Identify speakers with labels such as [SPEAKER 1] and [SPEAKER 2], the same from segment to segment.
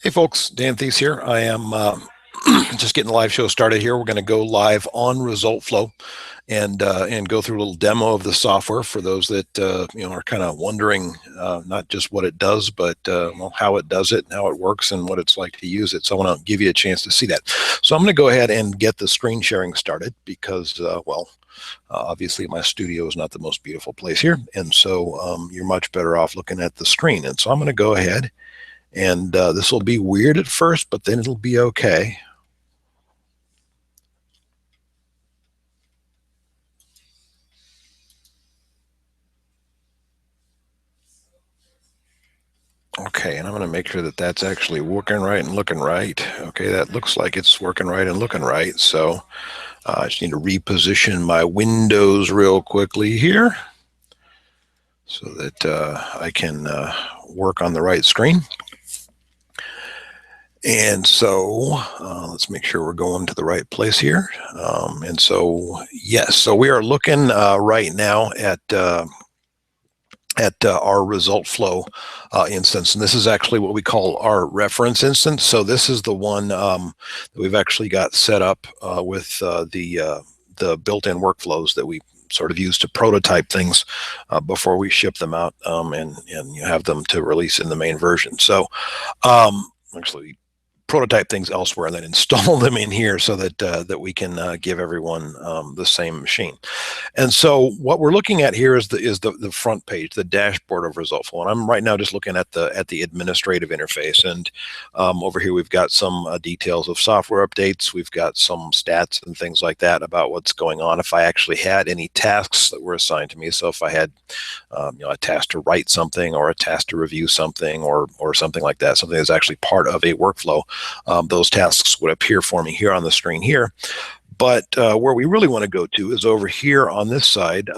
[SPEAKER 1] Hey folks, Dan Thies here. I am just getting the live show started here. We're going to go live on ResultFlow and go through a little demo of the software for those that are kind of wondering not just what it does, but well, how it does it, and how it works, and what it's like to use it. So I want to give you a chance to see that. So I'm going to go ahead and get the screen sharing started because obviously my studio is not the most beautiful place here, and so you're much better off looking at the screen. And so I'm going to go ahead. And this will be weird at first, but then it'll be okay. Okay, and I'm going to make sure that that's actually working right and looking right. Okay, that looks like it's working right and looking right. So I just need to reposition my windows real quickly here so that I can work on the right screen. And so let's make sure we're going to the right place here. And so, yes, so we are looking right now at our ResultFlow instance, and this is actually what we call our reference instance. So this is the one that we've actually got set up with the built-in workflows that we sort of use to prototype things before we ship them out and you have them to release in the main version. So actually prototype things elsewhere and then install them in here so that that we can give everyone the same machine. And so what we're looking at here is the front page, the dashboard of ResultFlow. And I'm right now just looking at the administrative interface. And over here we've got some details of software updates. We've got some stats and things like that about what's going on. If I actually had any tasks that were assigned to me, so if I had a task to write something or a task to review something or something like that, something that's actually part of a workflow, those tasks would appear for me here on the screen here. But where we really want to go to is over here on this side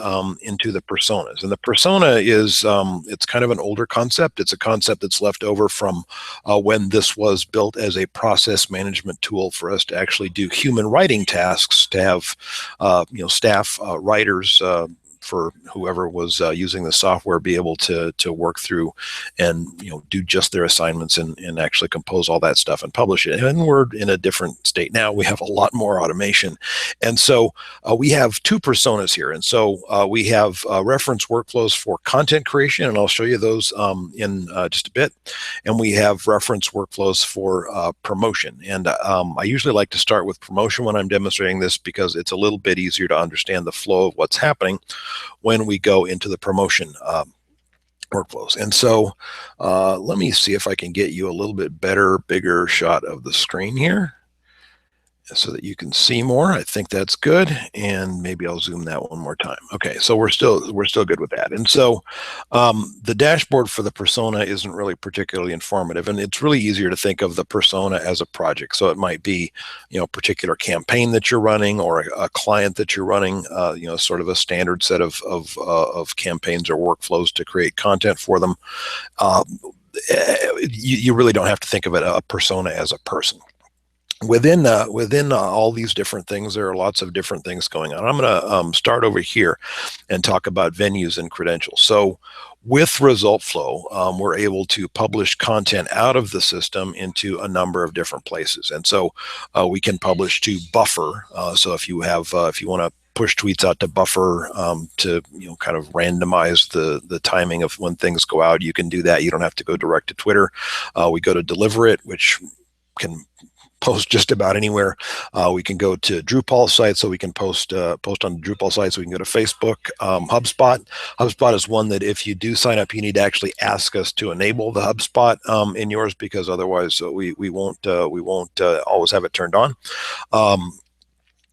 [SPEAKER 1] into the personas. And the persona is, it's kind of an older concept. It's a concept that's left over from when this was built as a process management tool for us to actually do human writing tasks, to have staff writers for whoever was using the software be able to work through and do just their assignments and actually compose all that stuff and publish it. And we're in a different state now. We have a lot more automation, and so we have two personas here. And so we have reference workflows for content creation, and I'll show you those in just a bit. And we have reference workflows for promotion. And I usually like to start with promotion when I'm demonstrating this because it's a little bit easier to understand the flow of what's happening when we go into the promotion workflows. And so let me see if I can get you a little bit better, bigger shot of the screen here so that you can see more. I think that's good. And maybe I'll zoom that one more time. Okay, so we're still good with that. And so the dashboard for the persona isn't really particularly informative, and it's really easier to think of the persona as a project. So it might be, a particular campaign that you're running or a client that you're running, sort of a standard set of campaigns or workflows to create content for them. You really don't have to think of it a persona as a person. Within all these different things, there are lots of different things going on. I'm going to start over here and talk about venues and credentials. So with ResultFlow, we're able to publish content out of the system into a number of different places. And so we can publish to Buffer. So if you want to push tweets out to Buffer to kind of randomize the timing of when things go out, you can do that. You don't have to go direct to Twitter. We go to Deliver It, which can post just about anywhere. We can go to Drupal site, so we can post on the Drupal site. So we can go to Facebook. HubSpot is one that if you do sign up, you need to actually ask us to enable the HubSpot in yours, because otherwise we won't always have it turned on.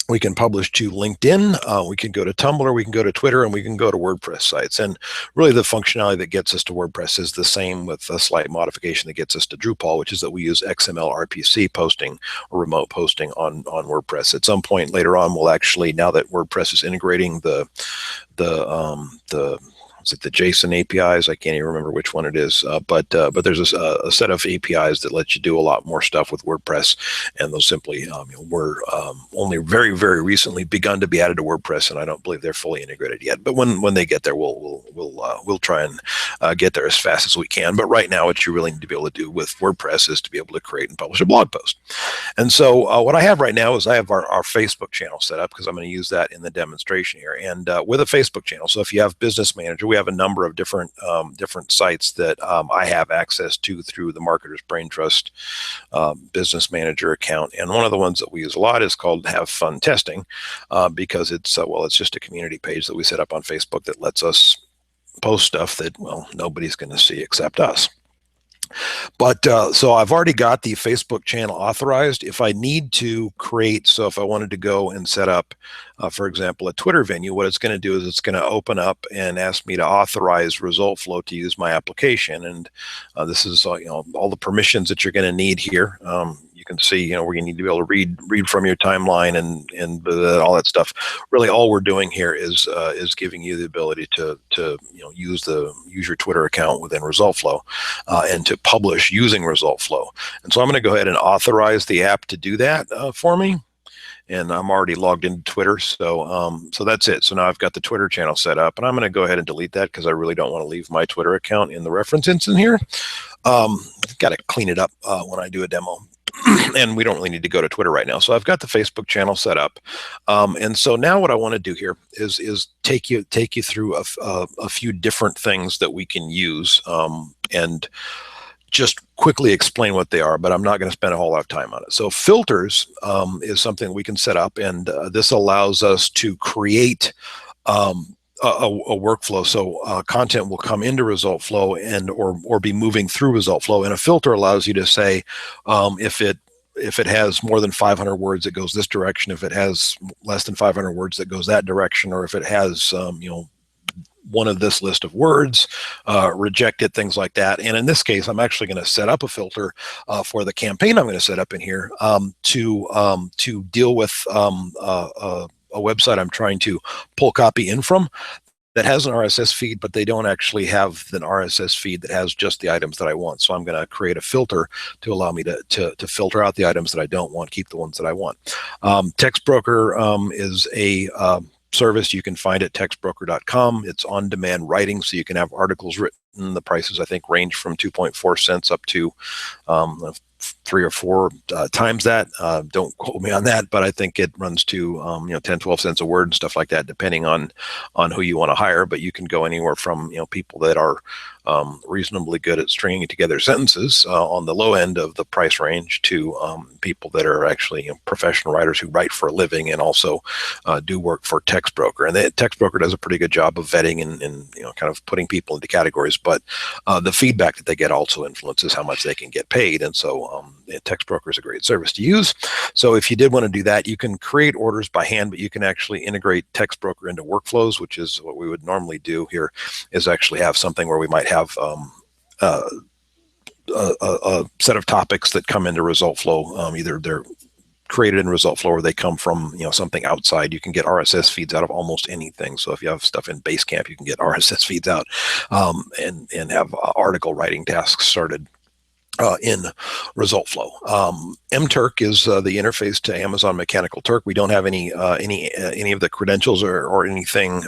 [SPEAKER 1] We can publish to LinkedIn, we can go to Tumblr, we can go to Twitter, and we can go to WordPress sites. And really the functionality that gets us to WordPress is the same, with a slight modification that gets us to Drupal, which is that we use XML RPC posting or remote posting on WordPress. At some point later on, we'll actually, now that WordPress is integrating the is it the JSON APIs? I can't even remember which one it is, but there's a set of APIs that let you do a lot more stuff with WordPress, and those simply were only very, very recently begun to be added to WordPress, and I don't believe they're fully integrated yet. But when they get there, we'll try and get there as fast as we can. But right now, what you really need to be able to do with WordPress is to be able to create and publish a blog post. And so what I have right now is I have our Facebook channel set up, because I'm going to use that in the demonstration here. And with a Facebook channel, so if you have Business Manager, we have a number of different sites that I have access to through the Marketer's Brain Trust Business Manager account. And one of the ones that we use a lot is called Have Fun Testing, because it's just a community page that we set up on Facebook that lets us post stuff that, well, nobody's going to see except us. But so I've already got the Facebook channel authorized. If I need to create, so if I wanted to go and set up, for example, a Twitter venue, what it's going to do is it's going to open up and ask me to authorize ResultFlow to use my application. And this is all the permissions that you're going to need here. You can see, where you need to be able to read from your timeline and all that stuff. Really, all we're doing here is giving you the ability to use your Twitter account within ResultFlow and to publish using ResultFlow. And so I'm going to go ahead and authorize the app to do that for me. And I'm already logged into Twitter, so that's it. So now I've got the Twitter channel set up, and I'm going to go ahead and delete that because I really don't want to leave my Twitter account in the reference instance here. Got to clean it up when I do a demo. And we don't really need to go to Twitter right now. So I've got the Facebook channel set up. And so now what I want to do here is take you through a few different things that we can use and just quickly explain what they are, but I'm not going to spend a whole lot of time on it. So filters is something we can set up, and this allows us to create a workflow. So content will come into ResultFlow and or be moving through ResultFlow, and a filter allows you to say if it has more than 500 words, it goes this direction. If it has less than 500 words, it goes that direction. Or if it has one of this list of words, reject it, things like that. And in this case, I'm actually going to set up a filter for the campaign I'm going to set up in here to deal with a website I'm trying to pull copy in from that has an RSS feed, but they don't actually have an RSS feed that has just the items that I want. So I'm going to create a filter to allow me to filter out the items that I don't want, keep the ones that I want. Text Broker is a service you can find at textbroker.com. It's on-demand writing, so you can have articles written. The prices, I think, range from 2.4 cents up to 3 or 4 times that. Don't quote me on that, but I think it runs to 10, 12 cents a word and stuff like that, depending on who you want to hire. But you can go anywhere from people that are reasonably good at stringing together sentences on the low end of the price range to people that are actually professional writers who write for a living and also do work for Text Broker. And the Text Broker does a pretty good job of vetting and kind of putting people into categories. But the feedback that they get also influences how much they can get paid. And so Text Broker is a great service to use. So if you did want to do that, you can create orders by hand, but you can actually integrate Text Broker into workflows, which is what we would normally do here, is actually have something where we might have a set of topics that come into ResultFlow. Either they're created in ResultFlow or they come from something outside. You can get RSS feeds out of almost anything. So if you have stuff in Basecamp, you can get RSS feeds out and have article writing tasks started in ResultFlow. MTurk is the interface to Amazon Mechanical Turk. We don't have any of the credentials or anything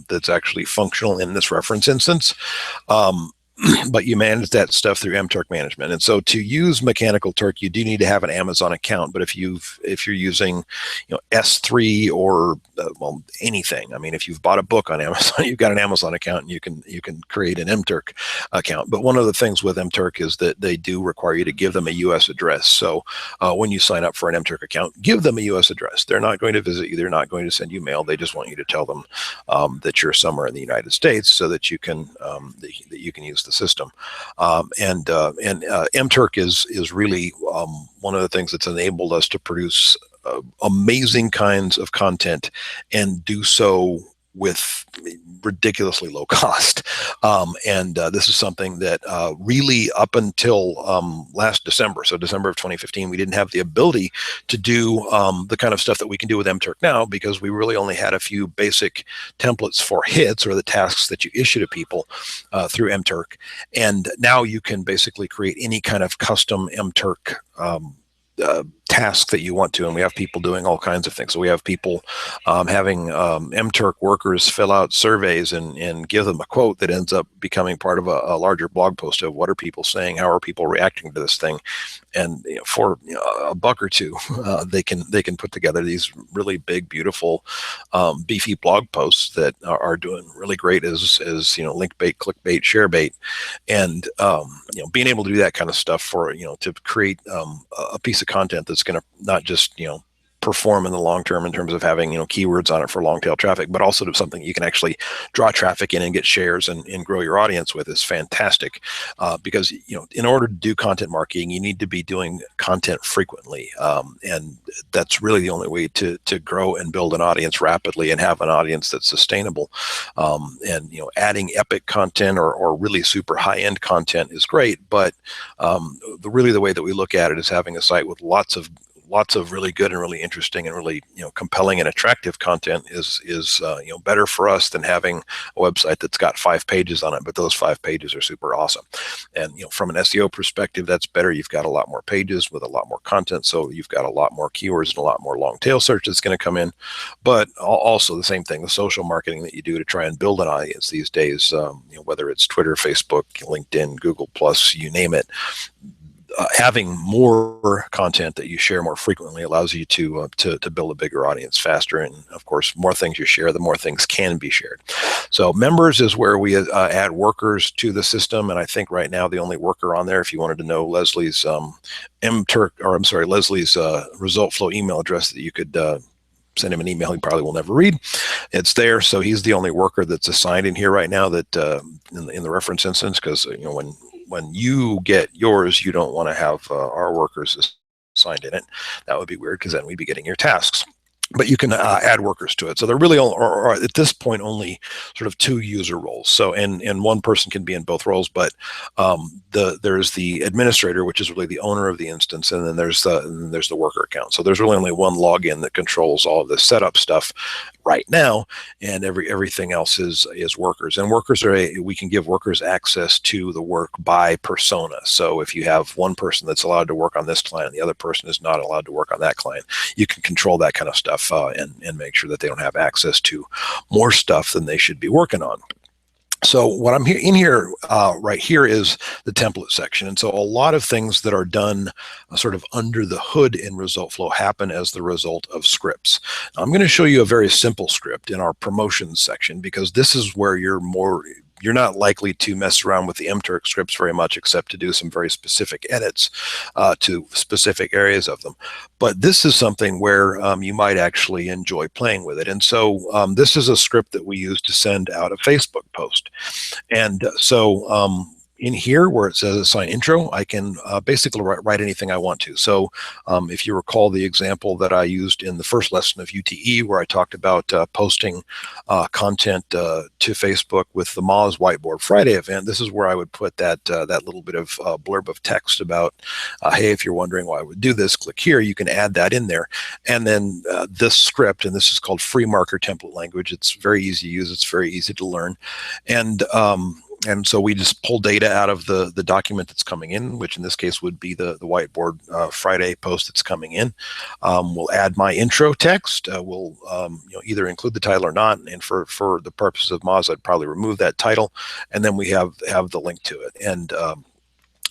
[SPEAKER 1] that's actually functional in this reference instance. But you manage that stuff through MTurk management. And so to use Mechanical Turk, you do need to have an Amazon account. But if you're using S3 or anything, I mean, if you've bought a book on Amazon, you've got an Amazon account, and you can create an MTurk account. But one of the things with MTurk is that they do require you to give them a US address. So when you sign up for an MTurk account, give them a US address. They're not going to visit you. They're not going to send you mail. They just want you to tell them that you're somewhere in the United States so that you can use the system. And MTurk is really one of the things that's enabled us to produce amazing kinds of content and do so with ridiculously low cost. And this is something that really up until last December, so December of 2015, we didn't have the ability to do the kind of stuff that we can do with MTurk now, because we really only had a few basic templates for hits, or the tasks that you issue to people through MTurk. And now you can basically create any kind of custom MTurk task that you want to, and we have people doing all kinds of things. So we have people having MTurk workers fill out surveys and give them a quote that ends up becoming part of a larger blog post of what are people saying, how are people reacting to this thing, and for a buck or two, they can put together these really big, beautiful, beefy blog posts that are doing really great as link bait, clickbait, share bait, and being able to do that kind of stuff for to create a piece of content that's going to not just perform in the long term in terms of having keywords on it for long tail traffic, but also to something you can actually draw traffic in and get shares and grow your audience with is fantastic. Because in order to do content marketing, you need to be doing content frequently, and that's really the only way to grow and build an audience rapidly and have an audience that's sustainable. And adding epic content or really super high end content is great, but really the way that we look at it is having a site with lots of really good and really interesting and really compelling and attractive content is better for us than having a website that's got 5 pages on it, but those 5 pages are super awesome. And from an SEO perspective, that's better. You've got a lot more pages with a lot more content, so you've got a lot more keywords and a lot more long tail search that's going to come in. But also the same thing, the social marketing that you do to try and build an audience these days, whether it's Twitter, Facebook, LinkedIn, Google Plus, you name it. Having more content that you share more frequently allows you to build a bigger audience faster, and of course, more things you share, the more things can be shared. So members is where we add workers to the system, and I think right now the only worker on there, if you wanted to know Leslie's Leslie's ResultFlow email address that you could send him an email he probably will never read. It's there, so he's the only worker that's assigned in here right now that in the reference instance, because when you get yours, you don't want to have our workers assigned in it. That would be weird, because then we'd be getting your tasks. But you can add workers to it. So there really are at this point only sort of 2 user roles. So and one person can be in both roles, but there's the administrator, which is really the owner of the instance, and then there's the worker account. So there's really only one login that controls all of the setup stuff right now, and everything else is workers. And workers we can give workers access to the work by persona. So if you have one person that's allowed to work on this client, and the other person is not allowed to work on that client, you can control that kind of stuff and make sure that they don't have access to more stuff than they should be working on. So what I'm in here right here is the template section. And so a lot of things that are done sort of under the hood in ResultFlow happen as the result of scripts. Now, I'm going to show you a very simple script in our promotions section, because this is where you're not likely to mess around with the MTurk scripts very much, except to do some very specific edits to specific areas of them. But this is something where you might actually enjoy playing with it. And so this is a script that we use to send out a Facebook post. And so in here where it says assign intro, I can basically write anything I want to. So if you recall the example that I used in the first lesson of UTE, where I talked about posting content to Facebook with the Moz Whiteboard Friday event, this is where I would put that little bit of blurb of text about, hey, if you're wondering why I would do this, click here. You can add that in there. And then this script, and this is called Free Marker Template Language. It's very easy to use. It's very easy to learn. And so we just pull data out of the document that's coming in, which in this case would be the Whiteboard Friday post that's coming in. We'll add my intro text. We'll either include the title or not. And for the purposes of Moz, I'd probably remove that title. And then we have the link to it. And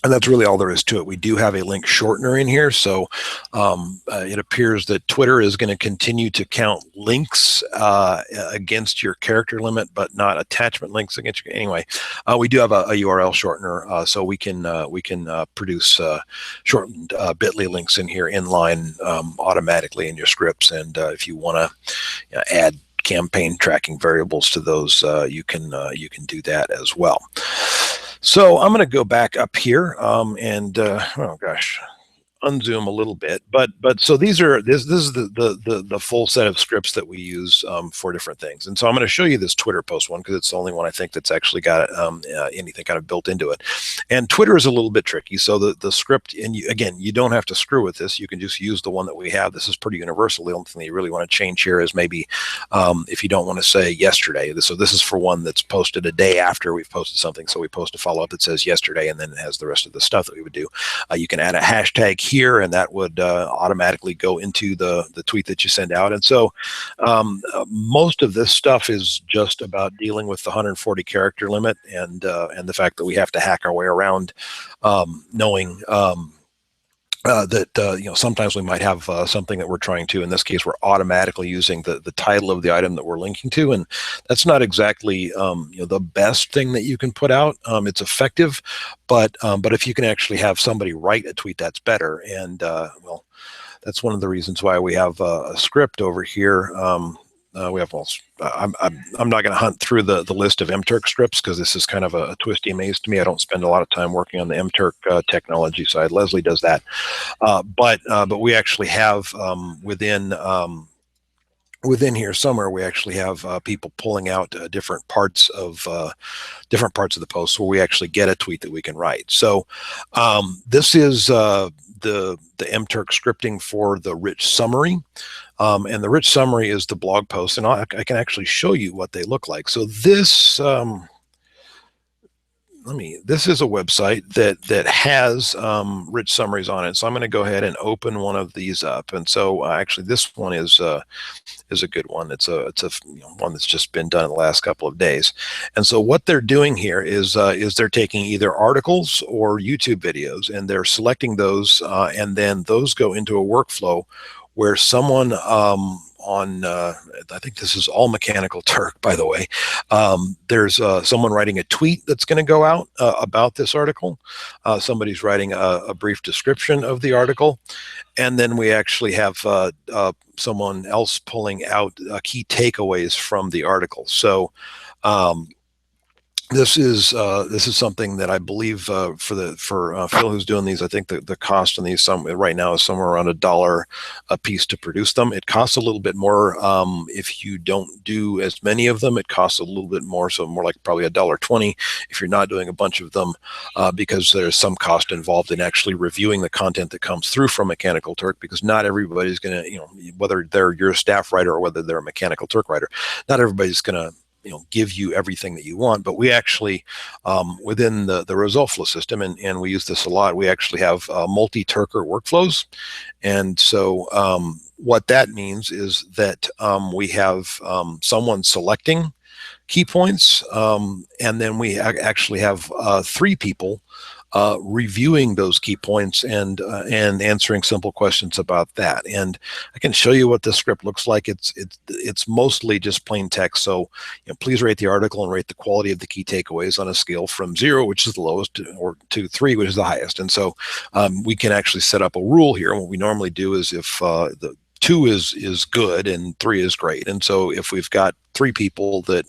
[SPEAKER 1] that's really all there is to it. We do have a link shortener in here. So it appears that Twitter is going to continue to count links against your character limit, but not attachment links against your. Anyway, we do have a URL shortener, so we can produce shortened bit.ly links in here inline automatically in your scripts. And if you want to add campaign tracking variables to those, you can do that as well. So I'm going to go back up here and oh gosh, unzoom a little bit, but so this is the full set of scripts that we use for different things. And so I'm going to show you this Twitter post one because it's the only one I think that's actually got anything kind of built into it. And Twitter is a little bit tricky. So the script, and again, you don't have to screw with this. You can just use the one that we have. This is pretty universal. The only thing that you really want to change here is maybe if you don't want to say yesterday. So this is for one that's posted a day after we've posted something. So we post a follow-up that says yesterday, and then it has the rest of the stuff that we would do. You can add a hashtag here, and that would automatically go into the tweet that you send out. And so most of this stuff is just about dealing with the 140 character limit and the fact that we have to hack our way around knowing that sometimes we might have something that we're trying to. In this case, we're automatically using the title of the item that we're linking to, and that's not exactly the best thing that you can put out. It's effective, but if you can actually have somebody write a tweet, that's better. And well, that's one of the reasons why we have a script over here. We have, well, I'm not going to hunt through the list of mturk scripts because this is kind of a twisty maze to me. I don't spend a lot of time working on the mturk technology side. Leslie does that, but we actually have within here somewhere, we actually have people pulling out different parts of the post where we actually get a tweet that we can write. So this is the mturk scripting for the rich summary. And the rich summary is the blog post, and I can actually show you what they look like. So this, this is a website that has rich summaries on it. So I'm going to go ahead and open one of these up. And so actually, this one is a good one. It's a one that's just been done in the last couple of days. And so what they're doing here is they're taking either articles or YouTube videos, and they're selecting those, and then those go into a workflow where someone on, I think this is all Mechanical Turk, by the way, there's someone writing a tweet that's going to go out about this article. Somebody's writing a brief description of the article. And then we actually have someone else pulling out key takeaways from the article. So this is something that I believe for Phil, who's doing these, I think the cost on these right now is somewhere around $1 a piece to produce them. It costs a little bit more if you don't do as many of them. It costs a little bit more, so more like probably $1.20 if you're not doing a bunch of them, because there's some cost involved in actually reviewing the content that comes through from Mechanical Turk, because not everybody's going to, whether they're your staff writer or whether they're a Mechanical Turk writer, not everybody's going to give you everything that you want. But we actually, within the ResultFlow system, and we use this a lot, we actually have multi-Turker workflows. And so what that means is that we have someone selecting key points, and then we actually have 3 people reviewing those key points and answering simple questions about that. And I can show you what the script looks like. It's mostly just plain text. So please rate the article and rate the quality of the key takeaways on a scale from 0, which is the lowest, or to 3, which is the highest. And so we can actually set up a rule here. And what we normally do is if the 2 is good and 3 is great. And so if we've got 3 people that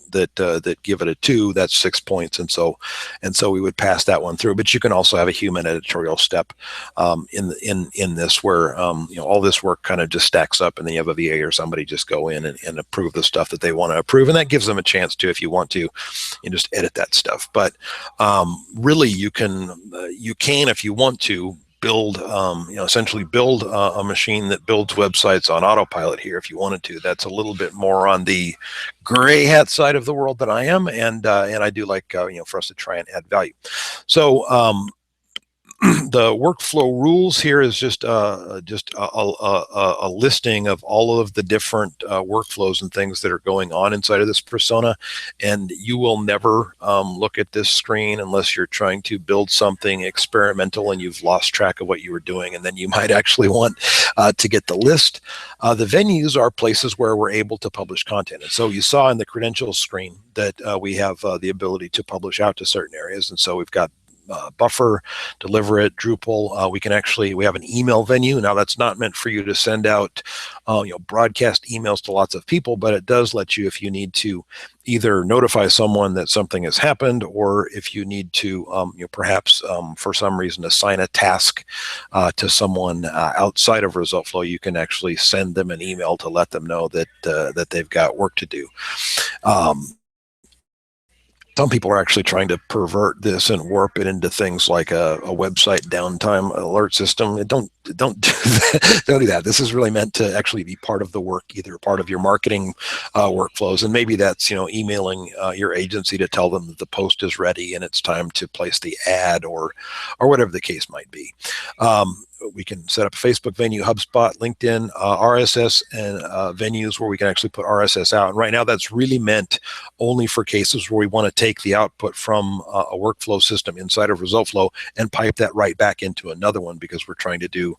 [SPEAKER 1] give it a 2, that's 6 points. And so we would pass that one through. But you can also have a human editorial step in this where all this work kind of just stacks up, and then you have a VA or somebody just go in and approve the stuff that they want to approve, and that gives them a chance to, if you want to, just edit that stuff. But really, you can if you want to build, essentially build a machine that builds websites on autopilot here if you wanted to. That's a little bit more on the gray hat side of the world than I am, and I do like for us to try and add value. So the workflow rules here is just a listing of all of the different workflows and things that are going on inside of this persona. And you will never look at this screen unless you're trying to build something experimental and you've lost track of what you were doing, and then you might actually want to get the list. The venues are places where we're able to publish content. And so you saw in the credentials screen that we have the ability to publish out to certain areas. And so we've got Buffer, Deliver It, Drupal. We have an email venue. Now that's not meant for you to send out, broadcast emails to lots of people, but it does let you, if you need to, either notify someone that something has happened, or if you need to, perhaps for some reason assign a task to someone outside of ResultFlow, you can actually send them an email to let them know that they've got work to do. Some people are actually trying to pervert this and warp it into things like a website downtime alert system. Don't do that. Don't do that. This is really meant to actually be part of the work, either part of your marketing workflows, and maybe that's emailing your agency to tell them that the post is ready and it's time to place the ad, or whatever the case might be. We can set up a Facebook venue, HubSpot, LinkedIn, RSS, and venues where we can actually put RSS out. And right now that's really meant only for cases where we want to take the output from a workflow system inside of ResultFlow and pipe that right back into another one, because we're trying to do,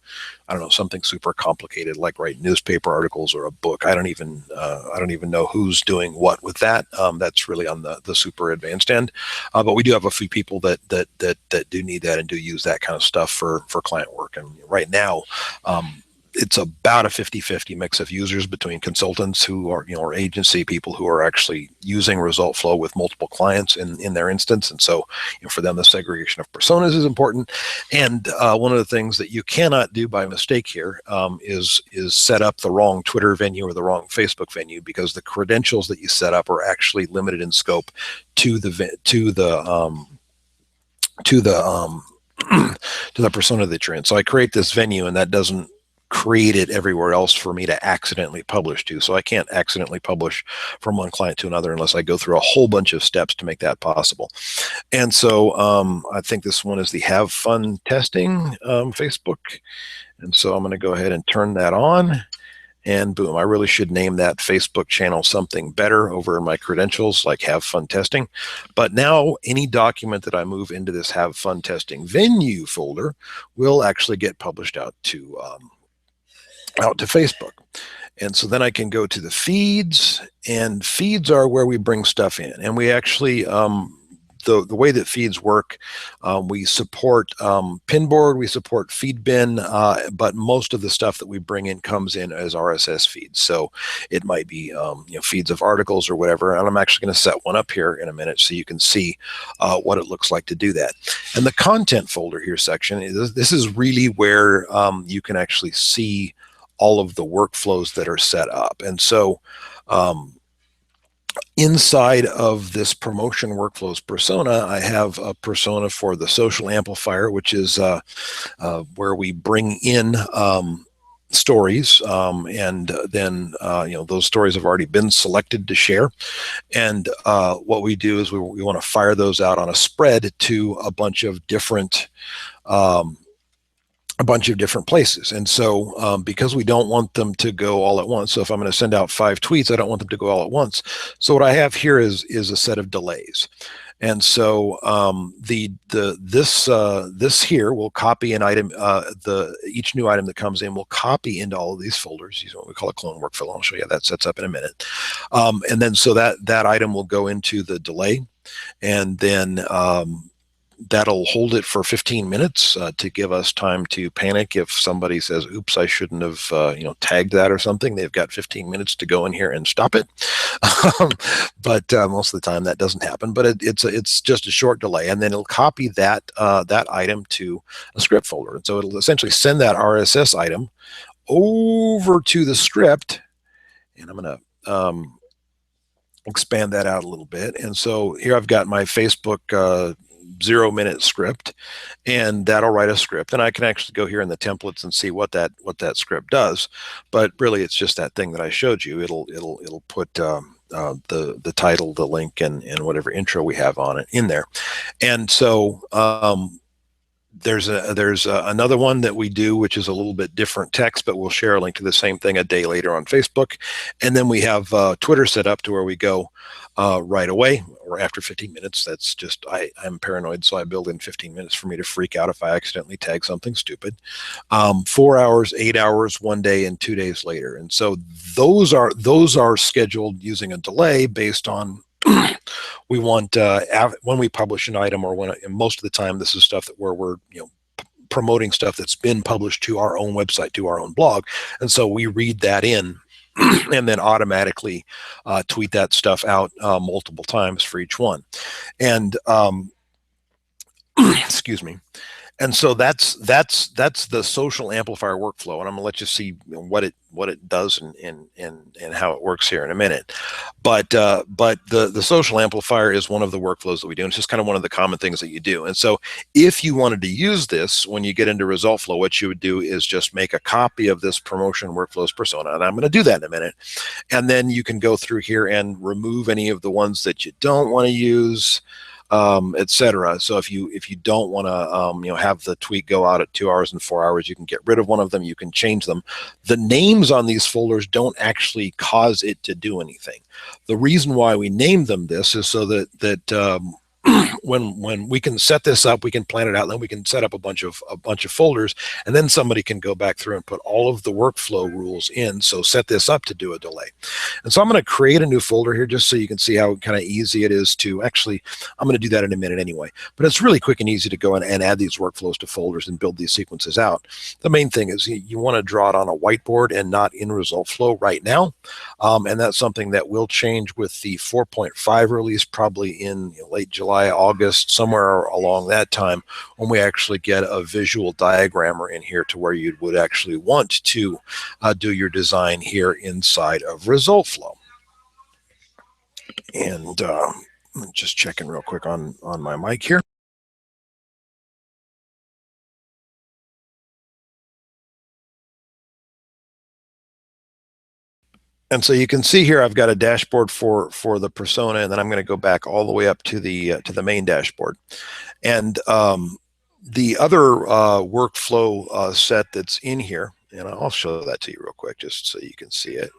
[SPEAKER 1] something super complicated like write newspaper articles or a book. I don't even know who's doing what with that. That's really on the super advanced end. But we do have a few people that do need that and do use that kind of stuff for client work. And right now, it's about a 50-50 mix of users between consultants who are, or agency people who are actually using ResultFlow with multiple clients in their instance. And so, for them, the segregation of personas is important. And one of the things that you cannot do by mistake here is set up the wrong Twitter venue or the wrong Facebook venue, because the credentials that you set up are actually limited in scope to the persona that you're in. So I create this venue, and that doesn't create it everywhere else for me to accidentally publish to. So I can't accidentally publish from one client to another unless I go through a whole bunch of steps to make that possible. And so I think this one is the Have Fun Testing Facebook. And so I'm going to go ahead and turn that on. And boom, I really should name that Facebook channel something better over in my credentials, like Have Fun Testing. But now any document that I move into this Have Fun Testing venue folder will actually get published out to Facebook. And so then I can go to the feeds, and feeds are where we bring stuff in. And we actually, the way that feeds work, we support Pinboard, we support Feedbin, but most of the stuff that we bring in comes in as RSS feeds. So it might be feeds of articles or whatever. And I'm actually going to set one up here in a minute so you can see what it looks like to do that. And the content folder here section, this is really where you can actually see all of the workflows that are set up. And so inside of this promotion workflows persona, I have a persona for the social amplifier, which is where we bring in stories, and then those stories have already been selected to share. And what we do is we want to fire those out on a spread to a bunch of different places. And so because we don't want them to go all at once, so if I'm going to send out 5 tweets, I don't want them to go all at once. So what I have here is a set of delays. And so this here will copy an item, each new item that comes in will copy into all of these folders. These are what we call a clone workflow. I'll show you how that sets up in a minute. And then so that item will go into the delay, and then that'll hold it for 15 minutes to give us time to panic if somebody says, oops, I shouldn't have tagged that or something. They've got 15 minutes to go in here and stop it. But most of the time that doesn't happen, but it's just a short delay, and then it'll copy that item to a script folder. And so it'll essentially send that RSS item over to the script, and I'm going to expand that out a little bit. And so here I've got my Facebook 0-minute script, and that'll write a script, and I can actually go here in the templates and see what that script does. But really, it's just that thing that I showed you. It'll put the title, the link, and whatever intro we have on it in there. And so there's another one that we do, which is a little bit different text, but we'll share a link to the same thing a day later on Facebook. And then we have Twitter set up to where we go right away or after 15 minutes. That's just, I'm paranoid, so I build in 15 minutes for me to freak out if I accidentally tag something stupid. 4 hours, 8 hours, 1 day, and 2 days later. And so those are scheduled using a delay based on we want when we publish an item, or when, and most of the time this is stuff that where we're promoting stuff that's been published to our own website, to our own blog, and so we read that in and then automatically tweet that stuff out multiple times for each one. And excuse me. And so that's the social amplifier workflow, and I'm gonna let you see what it does and how it works here in a minute. But the social amplifier is one of the workflows that we do, and it's just kind of one of the common things that you do. And so if you wanted to use this when you get into ResultFlow, what you would do is just make a copy of this promotion workflows persona, and I'm going to do that in a minute. And then you can go through here and remove any of the ones that you don't want to use, etc. So if you don't want to have the tweet go out at 2 hours and 4 hours, you can get rid of one of them. You can change them. The names on these folders don't actually cause it to do anything. The reason why we named them this is so that when we can set this up, we can plan it out, and then we can set up a bunch of folders, and then somebody can go back through and put all of the workflow rules in. So set this up to do a delay. And so I'm going to create a new folder here just so you can see how kind of easy it is to actually, I'm going to do that in a minute anyway, but it's really quick and easy to go in and add these workflows to folders and build these sequences out. The main thing is you want to draw it on a whiteboard and not in ResultFlow right now. And that's something that will change with the 4.5 release, probably in late July, August, somewhere along that time, when we actually get a visual diagrammer in here to where you would actually want to do your design here inside of ResultFlow. And just checking real quick on my mic here. And so you can see here, I've got a dashboard for the persona, and then I'm going to go back all the way up to the main dashboard. And the other workflow set that's in here, and I'll show that to you real quick just so you can see it.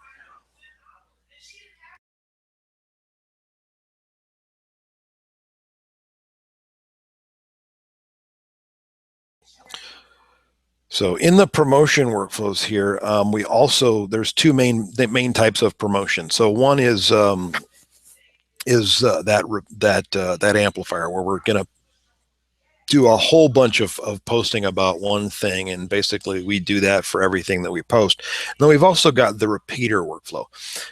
[SPEAKER 1] So in the promotion workflows here, we also, there's two main types of promotion. So one is that amplifier, where we're going to do a whole bunch of posting about one thing, and basically we do that for everything that we post. And then we've also got the repeater workflow,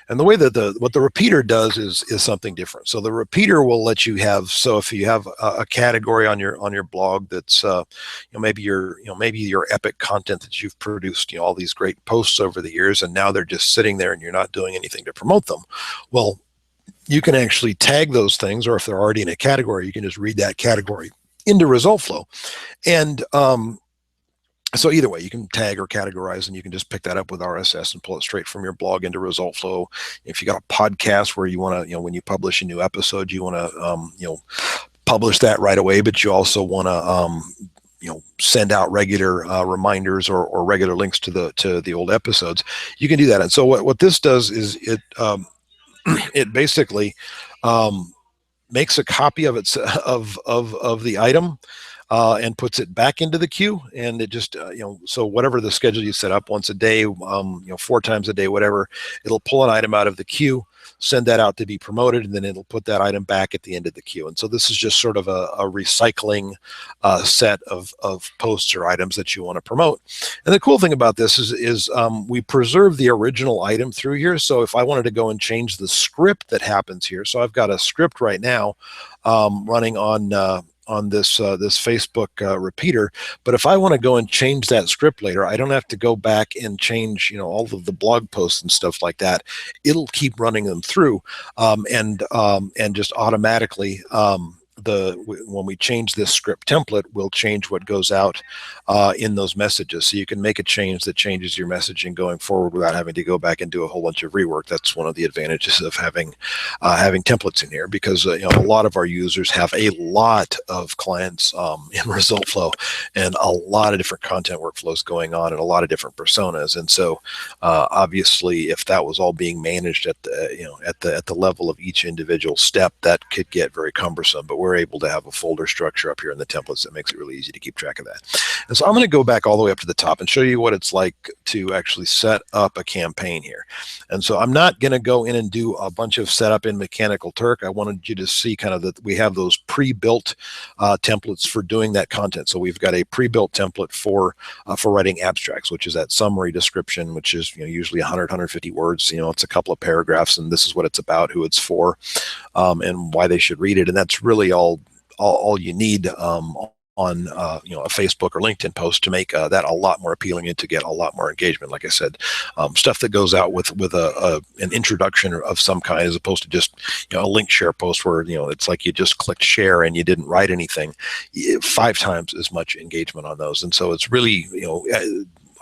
[SPEAKER 1] and the way that what the repeater does is something different. So the repeater will let you have, so if you have a category on your blog that's maybe your epic content that you've produced, all these great posts over the years, and now they're just sitting there and you're not doing anything to promote them. Well, you can actually tag those things, or if they're already in a category, you can just read that category into ResultFlow. And so either way, you can tag or categorize, and you can just pick that up with RSS and pull it straight from your blog into ResultFlow. If you got a podcast where you want to, when you publish a new episode, you want to, publish that right away, but you also want to, send out regular reminders or regular links to the old episodes. You can do that. And so what this does is it basically makes a copy of its of the item and puts it back into the queue, and it just so whatever the schedule you set up, once a day, 4 times a day, whatever, it'll pull an item out of the queue, send that out to be promoted, and then it'll put that item back at the end of the queue. And so this is just sort of a recycling set of posts or items that you want to promote. And the cool thing about this is we preserve the original item through here. So if I wanted to go and change the script that happens here, so I've got a script right now running on this Facebook repeater, but if I want to go and change that script later, I don't have to go back and change all of the blog posts and stuff like that. It'll keep running them through, and just automatically when we change this script template, we'll change what goes out in those messages. So you can make a change that changes your messaging going forward without having to go back and do a whole bunch of rework. That's one of the advantages of having templates in here, because a lot of our users have a lot of clients in ResultFlow, and a lot of different content workflows going on, and a lot of different personas. And so obviously, if that was all being managed at the level of each individual step, that could get very cumbersome. But we're we're able to have a folder structure up here in the templates that makes it really easy to keep track of that. And so I'm going to go back all the way up to the top and show you what it's like to actually set up a campaign here. And so I'm not going to go in and do a bunch of setup in Mechanical Turk. I wanted you to see kind of that we have those pre-built templates for doing that content. So we've got a pre-built template for writing abstracts, which is that summary description, which is usually 100, 150 words. It's a couple of paragraphs, and this is what it's about, who it's for, and why they should read it. And that's really all you need on a Facebook or LinkedIn post to make that a lot more appealing and to get a lot more engagement. Like I said, stuff that goes out with an introduction of some kind, as opposed to just a link share post where it's like you just clicked share and you didn't write anything. 5 times as much engagement on those. And so it's really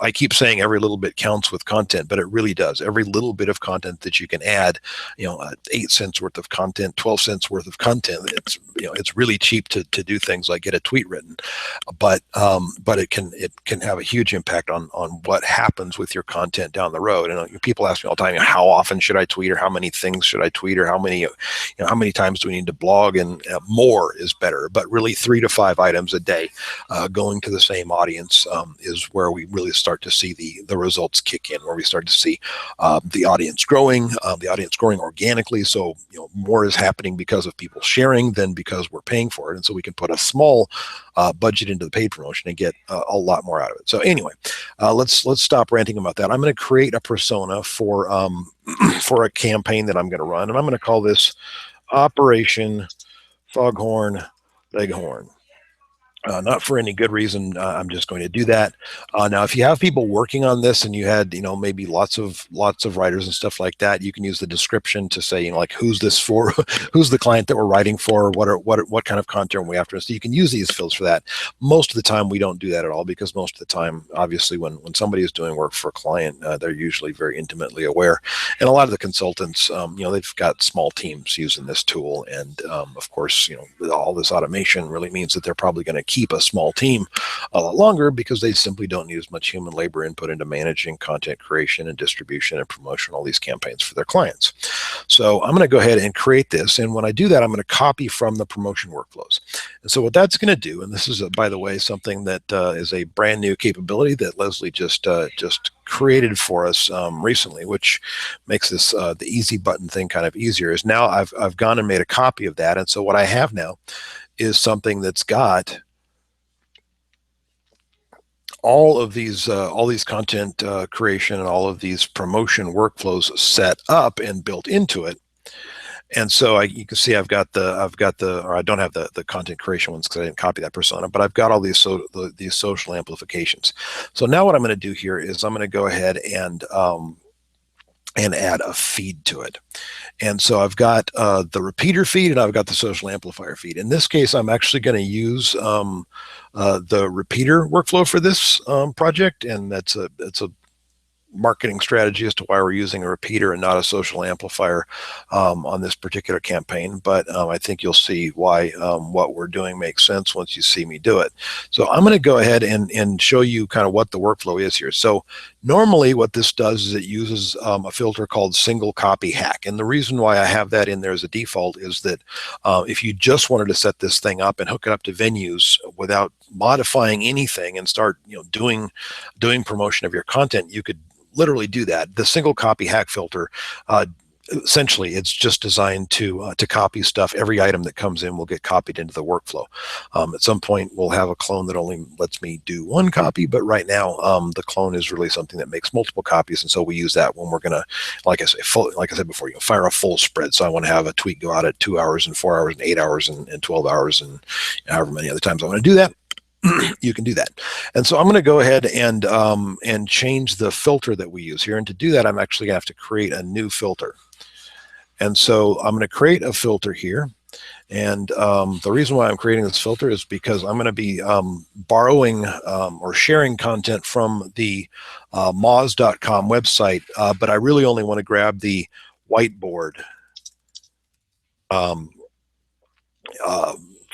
[SPEAKER 1] I keep saying every little bit counts with content, but it really does. Every little bit of content that you can add, 8 cents worth of content, 12 cents worth of content. It's really cheap to do things like get a tweet written, but it can have a huge impact on what happens with your content down the road. And people ask me all the time, how often should I tweet, or how many things should I tweet, or how many times do we need to blog? And more is better, but really 3 to 5 items a day, going to the same audience is where we really start to see the results kick in, where we start to see the audience growing organically. So more is happening because of people sharing than because we're paying for it. And so we can put a small budget into the paid promotion and get a lot more out of it. So anyway, let's stop ranting about that. I'm going to create a persona for for a campaign that I'm going to run, and I'm going to call this Operation Foghorn Leghorn. Not for any good reason. I'm just going to do that. Now, if you have people working on this and you had, maybe lots of writers and stuff like that, you can use the description to say, like, who's this for, who's the client that we're writing for, what kind of content are we after. So you can use these fields for that. Most of the time, we don't do that at all, because most of the time, obviously, when somebody is doing work for a client, they're usually very intimately aware. And a lot of the consultants, they've got small teams using this tool, and of course, all this automation really means that they're probably going to keep a small team a lot longer, because they simply don't use much human labor input into managing content creation and distribution and promotion, all these campaigns for their clients. So I'm going to go ahead and create this. And when I do that, I'm going to copy from the promotion workflows. And so what that's going to do, and this is, by the way, something that is a brand new capability that Leslie just created for us recently, which makes this the easy button thing kind of easier, is now I've gone and made a copy of that. And so what I have now is something that's got all these content creation and all of these promotion workflows set up and built into it. And so you can see I've got the, or I don't have the content creation ones because I didn't copy that persona, but I've got all these these social amplifications. So now what I'm going to do here is I'm going to go ahead and add a feed to it. And so I've got the repeater feed, and I've got the social amplifier feed. In this case, I'm actually going to use the repeater workflow for this project, and that's a marketing strategy as to why we're using a repeater and not a social amplifier on this particular campaign. But I think you'll see why what we're doing makes sense once you see me do it. So I'm going to go ahead and show you kind of what the workflow is here. So normally what this does is it uses a filter called single copy hack. And the reason why I have that in there as a default is that if you just wanted to set this thing up and hook it up to venues without modifying anything and start doing promotion of your content, you could literally do that. The single copy hack filter, essentially, it's just designed to copy stuff. Every item that comes in will get copied into the workflow. At some point, we'll have a clone that only lets me do one copy, but right now, the clone is really something that makes multiple copies, and so we use that when we're going to, like I said before, fire a full spread. So I want to have a tweet go out at 2 hours and 4 hours and 8 hours and 12 hours and however many other times I want to do that. You can do that. And so I'm going to go ahead and change the filter that we use here. And to do that, I'm actually going to have to create a new filter. And so I'm going to create a filter here. And the reason why I'm creating this filter is because I'm going to be borrowing or sharing content from the moz.com website, but I really only want to grab the whiteboard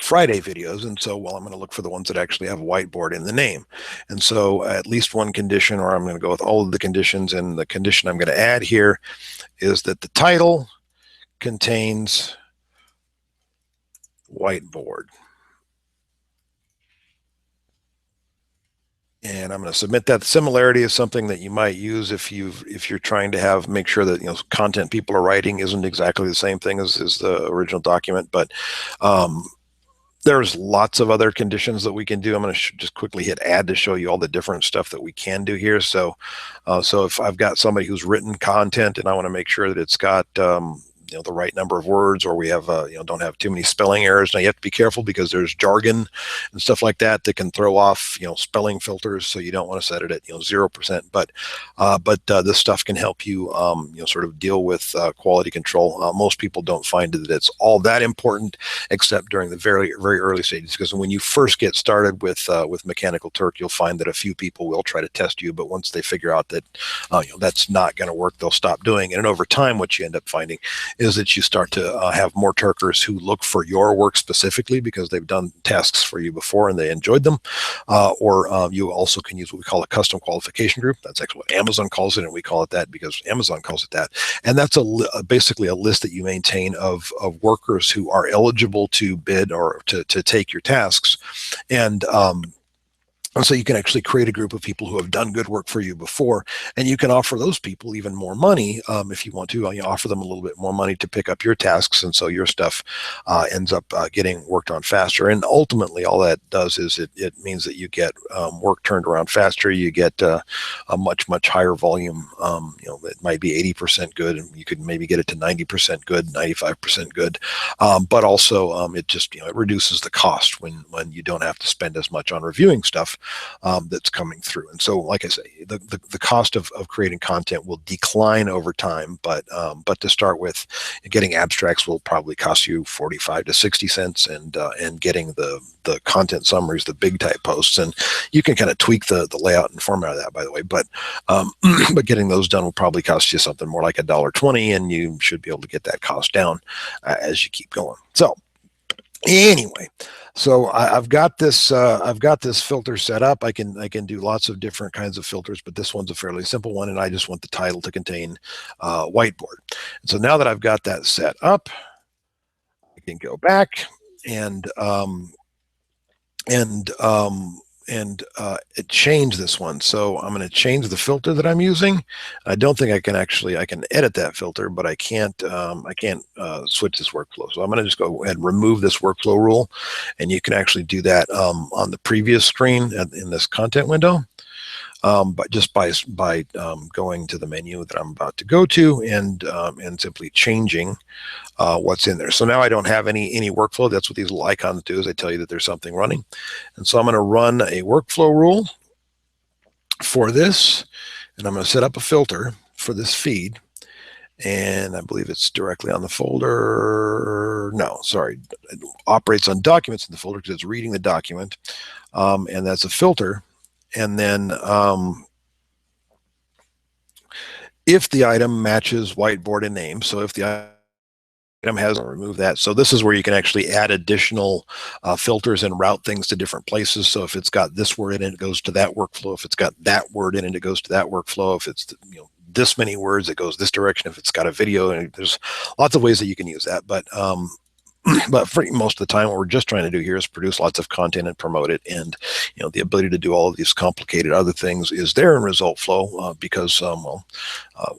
[SPEAKER 1] Friday videos. And so, I'm going to look for the ones that actually have whiteboard in the name. And so at least one condition, or I'm going to go with all of the conditions, and the condition I'm going to add here is that the title contains whiteboard. And I'm going to submit that. The similarity is something that you might use if you're trying to make sure that content people are writing isn't exactly the same thing as the original document. But there's lots of other conditions that we can do. I'm going to just quickly hit add to show you all the different stuff that we can do here. So if I've got somebody who's written content and I want to make sure that it's got the right number of words, or we have don't have too many spelling errors. Now you have to be careful because there's jargon and stuff like that can throw off spelling filters, so you don't want to set it at 0%. But this stuff can help you sort of deal with quality control. Most people don't find that it's all that important, except during the very early stages, because when you first get started with Mechanical Turk, you'll find that a few people will try to test you, but once they figure out that that's not going to work, they'll stop doing it. And over time, what you end up finding is that you start to have more Turkers who look for your work specifically because they've done tasks for you before and they enjoyed them. Or you also can use what we call a custom qualification group. That's actually what Amazon calls it, and we call it that because Amazon calls it that. And that's basically a list that you maintain of workers who are eligible to bid or to take your tasks. And so you can actually create a group of people who have done good work for you before, and you can offer those people even more money if you want to. You offer them a little bit more money to pick up your tasks, and so your stuff ends up getting worked on faster. And ultimately, all that does is it means that you get work turned around faster. You get a much higher volume. It might be 80% good, and you could maybe get it to 90% good, 95% good. But also, it just it reduces the cost when you don't have to spend as much on reviewing stuff that's coming through. And so, like I say, the cost of creating content will decline over time, but to start with, getting abstracts will probably cost you 45 to 60 cents, and getting the content summaries, the big type posts, and you can kind of tweak the layout and format of that, by the way, but getting those done will probably cost you something more like $1.20, and you should be able to get that cost down as you keep going. So anyway, so I've got this filter set up. I can do lots of different kinds of filters, but this one's a fairly simple one, and I just want the title to contain whiteboard. And so now that I've got that set up, I can go back and change this one. So I'm going to change the filter that I'm using. I don't think I can edit that filter, but I can't switch this workflow. So I'm going to just go ahead and remove this workflow rule, and you can actually do that on the previous screen in this content window. But just by going to the menu that I'm about to go to and simply changing what's in there. So now I don't have any workflow. That's what these little icons do, is they tell you that there's something running. And so I'm going to run a workflow rule for this, and I'm going to set up a filter for this feed. And I believe it's directly on the folder. No, sorry, it operates on documents in the folder because it's reading the document, and that's a filter. And then if the item matches whiteboard in name, so if the item has, I'll remove that. So this is where you can actually add additional filters and route things to different places. So if it's got this word in it, it goes to that workflow. If it's got that word in it, it goes to that workflow. If it's this many words, it goes this direction. If it's got a video, and there's lots of ways that you can use that. But for most of the time, what we're just trying to do here is produce lots of content and promote it. And the ability to do all of these complicated other things is there in ResultFlow because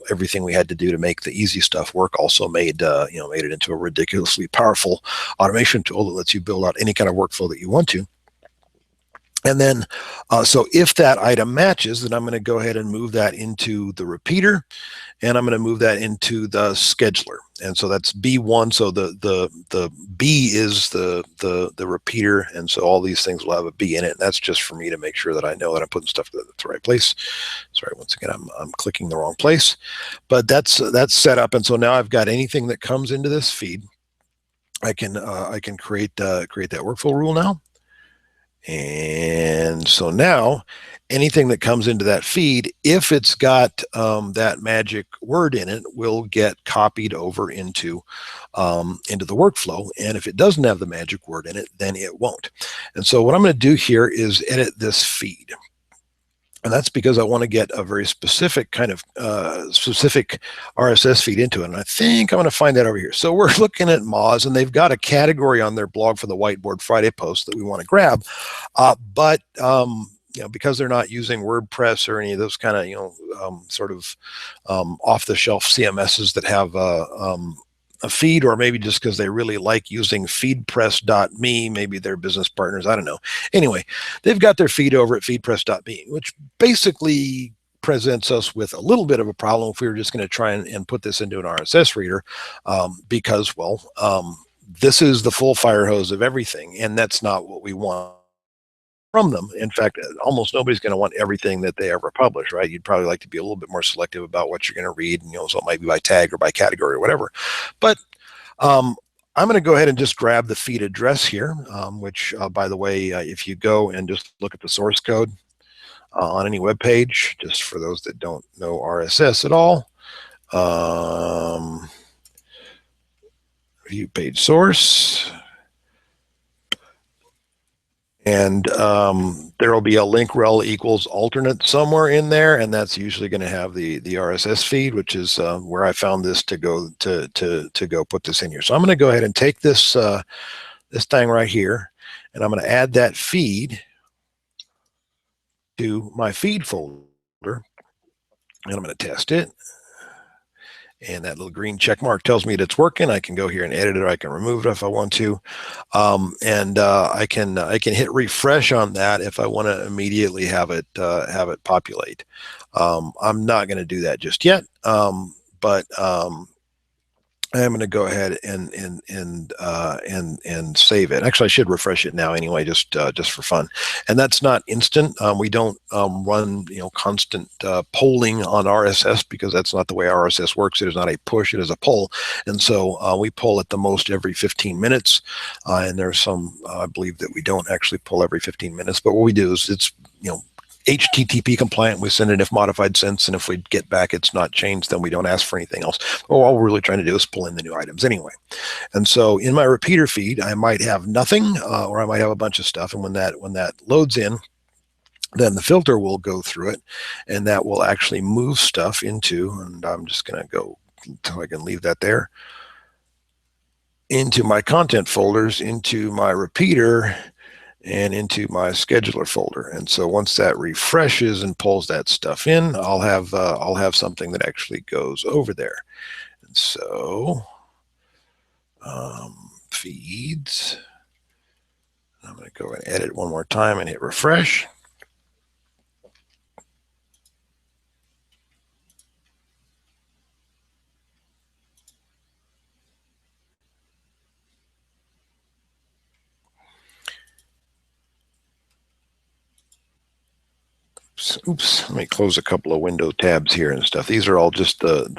[SPEAKER 1] everything we had to do to make the easy stuff work also made it into a ridiculously powerful automation tool that lets you build out any kind of workflow that you want to. And then, so if that item matches, then I'm going to go ahead and move that into the repeater, and I'm going to move that into the scheduler. And so that's B1. So the B is the repeater, and so all these things will have a B in it. And that's just for me to make sure that I know that I'm putting stuff in the right place. Sorry, once again, I'm clicking the wrong place, but that's set up. And so now I've got anything that comes into this feed, I can create that workflow rule now. And so now anything that comes into that feed, if it's got that magic word in it, will get copied over into the workflow. And if it doesn't have the magic word in it, then it won't. And so what I'm going to do here is edit this feed. And that's because I want to get a very specific kind of specific RSS feed into it. And I think I'm going to find that over here. So we're looking at Moz, and they've got a category on their blog for the Whiteboard Friday post that we want to grab. But because they're not using WordPress or any of those kind of, sort of off-the-shelf CMSs that have a feed, or maybe just because they really like using feedpress.me, maybe they're business partners, I don't know. Anyway, they've got their feed over at feedpress.me, which basically presents us with a little bit of a problem if we were just going to try and put this into an RSS reader, because, this is the full fire hose of everything, and that's not what we want from them. In fact, almost nobody's going to want everything that they ever publish, right? You'd probably like to be a little bit more selective about what you're going to read, and so it might be by tag or by category or whatever. But I'm going to go ahead and just grab the feed address here, which, by the way, if you go and just look at the source code on any web page, just for those that don't know RSS at all, view page source. And there will be a link rel equals alternate somewhere in there, and that's usually going to have the RSS feed, which is where I found this to go to go put this in here. So I'm going to go ahead and take this this thing right here, and I'm going to add that feed to my feed folder, and I'm going to test it. And that little green check mark tells me that it's working. I can go here and edit it, or I can remove it if I want to. I can hit refresh on that if I want to immediately have it populate. I'm not going to do that just yet, but I'm going to go ahead and save it. Actually, I should refresh it now anyway, just for fun. And that's not instant. We don't run constant polling on RSS, because that's not the way RSS works. It is not a push; it is a pull. And so we pull at the most every 15 minutes. And there's some, I believe, that we don't actually pull every 15 minutes. But what we do is it's HTTP compliant. We send it if modified since, and if we get back it's not changed, then we don't ask for anything else. Well, all we're really trying to do is pull in the new items anyway. And so in my repeater feed, I might have nothing, or I might have a bunch of stuff. And when that loads in, then the filter will go through it, and that will actually move stuff into, and I'm just going to go until I can leave that there, into my content folders, into my repeater, and into my scheduler folder. And so once that refreshes and pulls that stuff in, I'll have something that actually goes over there. And so feeds, I'm going to go and edit one more time and hit refresh. Oops, let me close a couple of window tabs here and stuff. These are all just the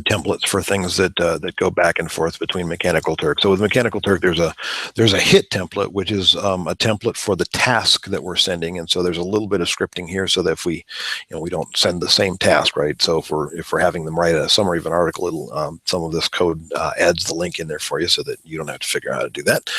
[SPEAKER 1] templates for things that go back and forth between Mechanical Turk. So with Mechanical Turk, there's a hit template, which is a template for the task that we're sending. And so there's a little bit of scripting here, so that if we don't send the same task, right? So if we're having them write a summary of an article, it'll some of this code adds the link in there for you, so that you don't have to figure out how to do that,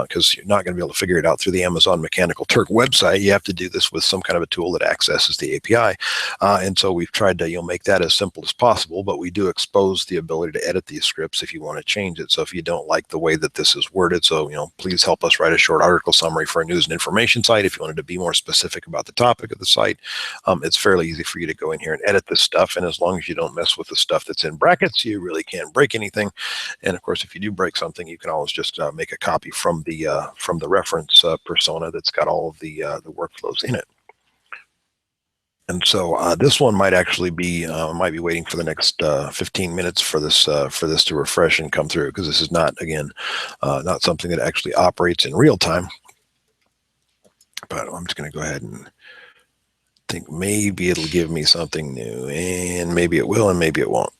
[SPEAKER 1] because you're not going to be able to figure it out through the Amazon Mechanical Turk website. You have to do this with some kind of a tool that accesses the API. And so we've tried to make that as simple as possible, but we do expose the ability to edit these scripts if you want to change it. So if you don't like the way that this is worded, so please help us write a short article summary for a news and information site. If you wanted to be more specific about the topic of the site, it's fairly easy for you to go in here and edit this stuff. And as long as you don't mess with the stuff that's in brackets, you really can't break anything. And of course, if you do break something, you can always just make a copy from the reference persona that's got all of the workflows in it. And so this one might actually be might be waiting for the next 15 minutes for this to refresh and come through, because this is not, again, not something that actually operates in real time. But I'm just going to go ahead and think maybe it'll give me something new, and maybe it will, and maybe it won't.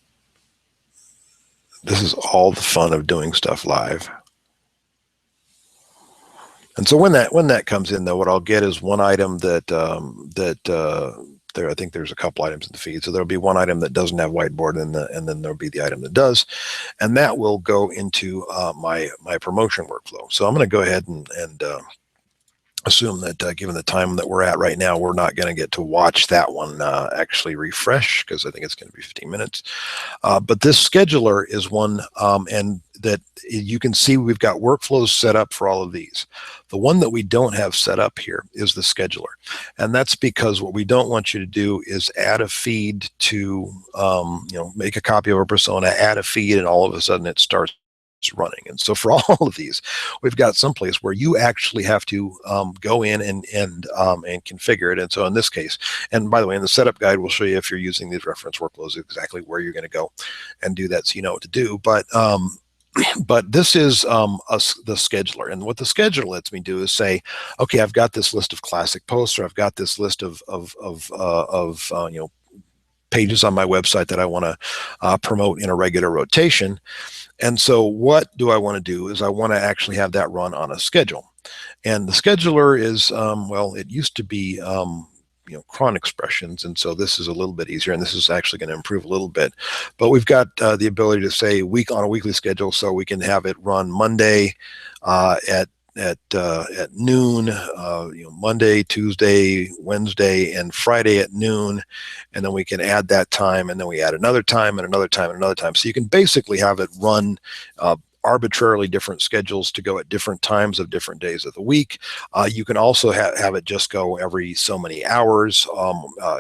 [SPEAKER 1] This is all the fun of doing stuff live. And so when that comes in, though, what I'll get is one item I think there's a couple items in the feed. So there'll be one item that doesn't have whiteboard, and then there'll be the item that does, and that will go into my promotion workflow. So I'm going to go ahead and assume that given the time that we're at right now, we're not going to get to watch that one actually refresh, because I think it's going to be 15 minutes. But this scheduler is one, and that you can see we've got workflows set up for all of these. The one that we don't have set up here is the scheduler. And that's because what we don't want you to do is add a feed to, make a copy of a persona, add a feed, and all of a sudden it starts running. And so for all of these, we've got someplace where you actually have to go in and configure it. And so in this case, and by the way, in the setup guide, we'll show you, if you're using these reference workflows, exactly where you're going to go and do that, so you know what to do. But this is the scheduler, and what the scheduler lets me do is say, okay, I've got this list of classic posts, or I've got this list of pages on my website that I want to promote in a regular rotation. And so what do I want to do is I want to actually have that run on a schedule. And the scheduler is, well, it used to be, cron expressions. And so this is a little bit easier, and this is actually going to improve a little bit. But we've got the ability to say on a weekly schedule, so we can have it run Monday at noon, Monday, Tuesday, Wednesday, and Friday at noon, and then we can add that time, and then we add another time, and another time, and another time. So you can basically have it run arbitrarily different schedules to go at different times of different days of the week. You can also have it just go every so many hours,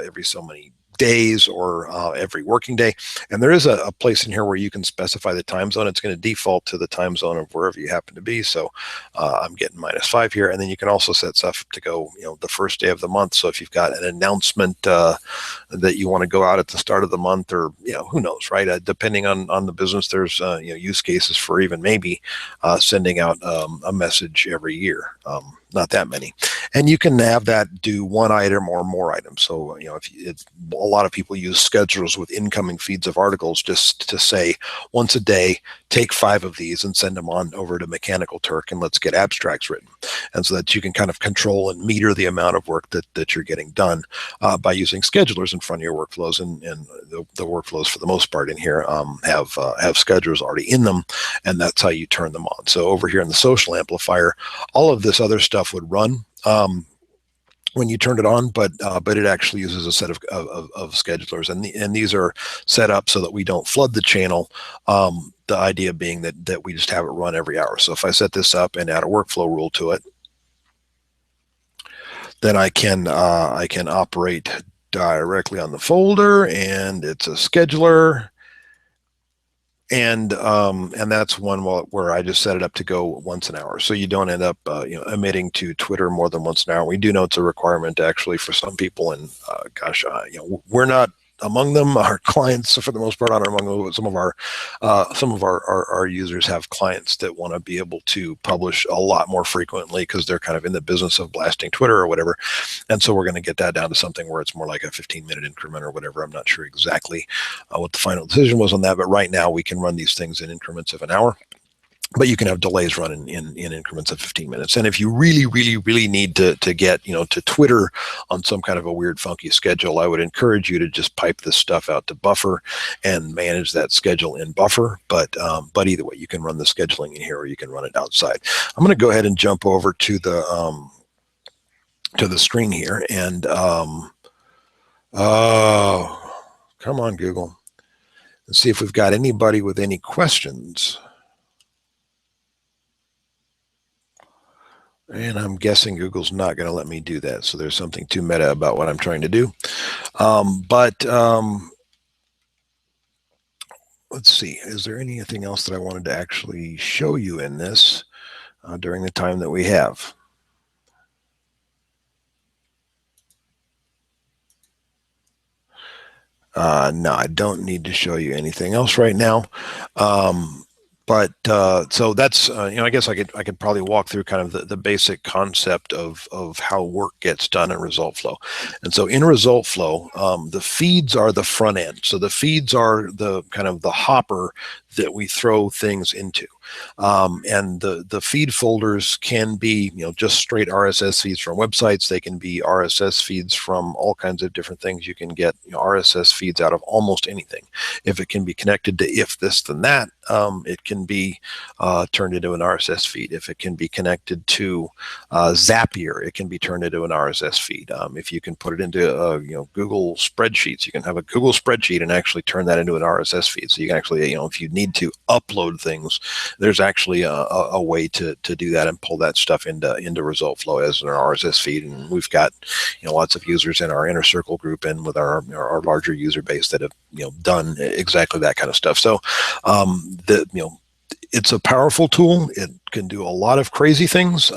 [SPEAKER 1] every so many days, or every working day. And there is a place in here where you can specify the time zone. It's going to default to the time zone of wherever you happen to be. So I'm getting -5 here. And then you can also set stuff to go, the first day of the month. So if you've got an announcement that you want to go out at the start of the month, or, who knows, right? Depending on the business, there's, use cases for even maybe sending out a message every year. Not that many. And you can have that do one item or more items. So, if a lot of people use schedulers with incoming feeds of articles, just to say, once a day, take 5 of these and send them on over to Mechanical Turk, and let's get abstracts written. And so that you can kind of control and meter the amount of work that you're getting done by using schedulers in front of your workflows. And the workflows, for the most part in here, have schedulers already in them, and that's how you turn them on. So over here in the social amplifier, all of this other stuff would run when you turn it on, but it actually uses a set of schedulers, and these are set up so that we don't flood the channel. The idea being that we just have it run every hour. So if I set this up and add a workflow rule to it, then I can operate directly on the folder, and it's a scheduler. And that's one where I just set it up to go once an hour, so you don't end up emitting to Twitter more than once an hour. We do know it's a requirement actually for some people, and we're not among them. Our clients, for the most part, aren't among them. Some of our users have clients that want to be able to publish a lot more frequently, because they're kind of in the business of blasting Twitter or whatever. And so we're going to get that down to something where it's more like a 15-minute increment or whatever. I'm not sure exactly what the final decision was on that, but right now we can run these things in increments of an hour. But you can have delays running in increments of 15 minutes. And if you really, really, really need to get, to Twitter on some kind of a weird, funky schedule, I would encourage you to just pipe this stuff out to Buffer and manage that schedule in Buffer. But either way, you can run the scheduling in here, or you can run it outside. I'm going to go ahead and jump over to the screen here, and oh, come on, Google, and see if we've got anybody with any questions. And I'm guessing Google's not going to let me do that. So there's something too meta about what I'm trying to do. Let's see. Is there anything else that I wanted to actually show you in this during the time that we have? No, I don't need to show you anything else right now. So that's, I guess I could probably walk through kind of the basic concept of how work gets done in ResultFlow. And so in ResultFlow, the feeds are the front end. So the feeds are the kind of the hopper that we throw things into. And the feed folders can be, just straight RSS feeds from websites. They can be RSS feeds from all kinds of different things. You can get RSS feeds out of almost anything. If it can be connected to if this then that, it can be turned into an RSS feed. If it can be connected to Zapier, it can be turned into an RSS feed. If you can put it into Google spreadsheets, you can have a Google spreadsheet and actually turn that into an RSS feed. So you can actually, if you need to upload things, there's actually a way to do that and pull that stuff into ResultFlow as an RSS feed. And we've got lots of users in our inner circle group and with our larger user base that have done exactly that kind of stuff. So it's a powerful tool. It can do a lot of crazy things,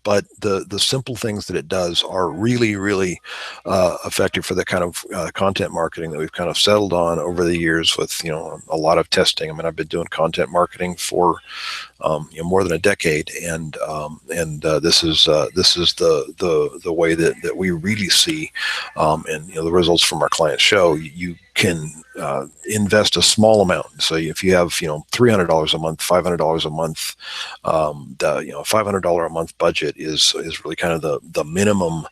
[SPEAKER 1] but the simple things that it does are really, really effective for the kind of content marketing that we've kind of settled on over the years with a lot of testing. I mean, I've been doing content marketing for more than a decade, and this is the way that we really see, and the results from our clients show. You can invest a small amount. So if you have $300 a month, $500 a month, the $500 a month budget is really kind of the minimum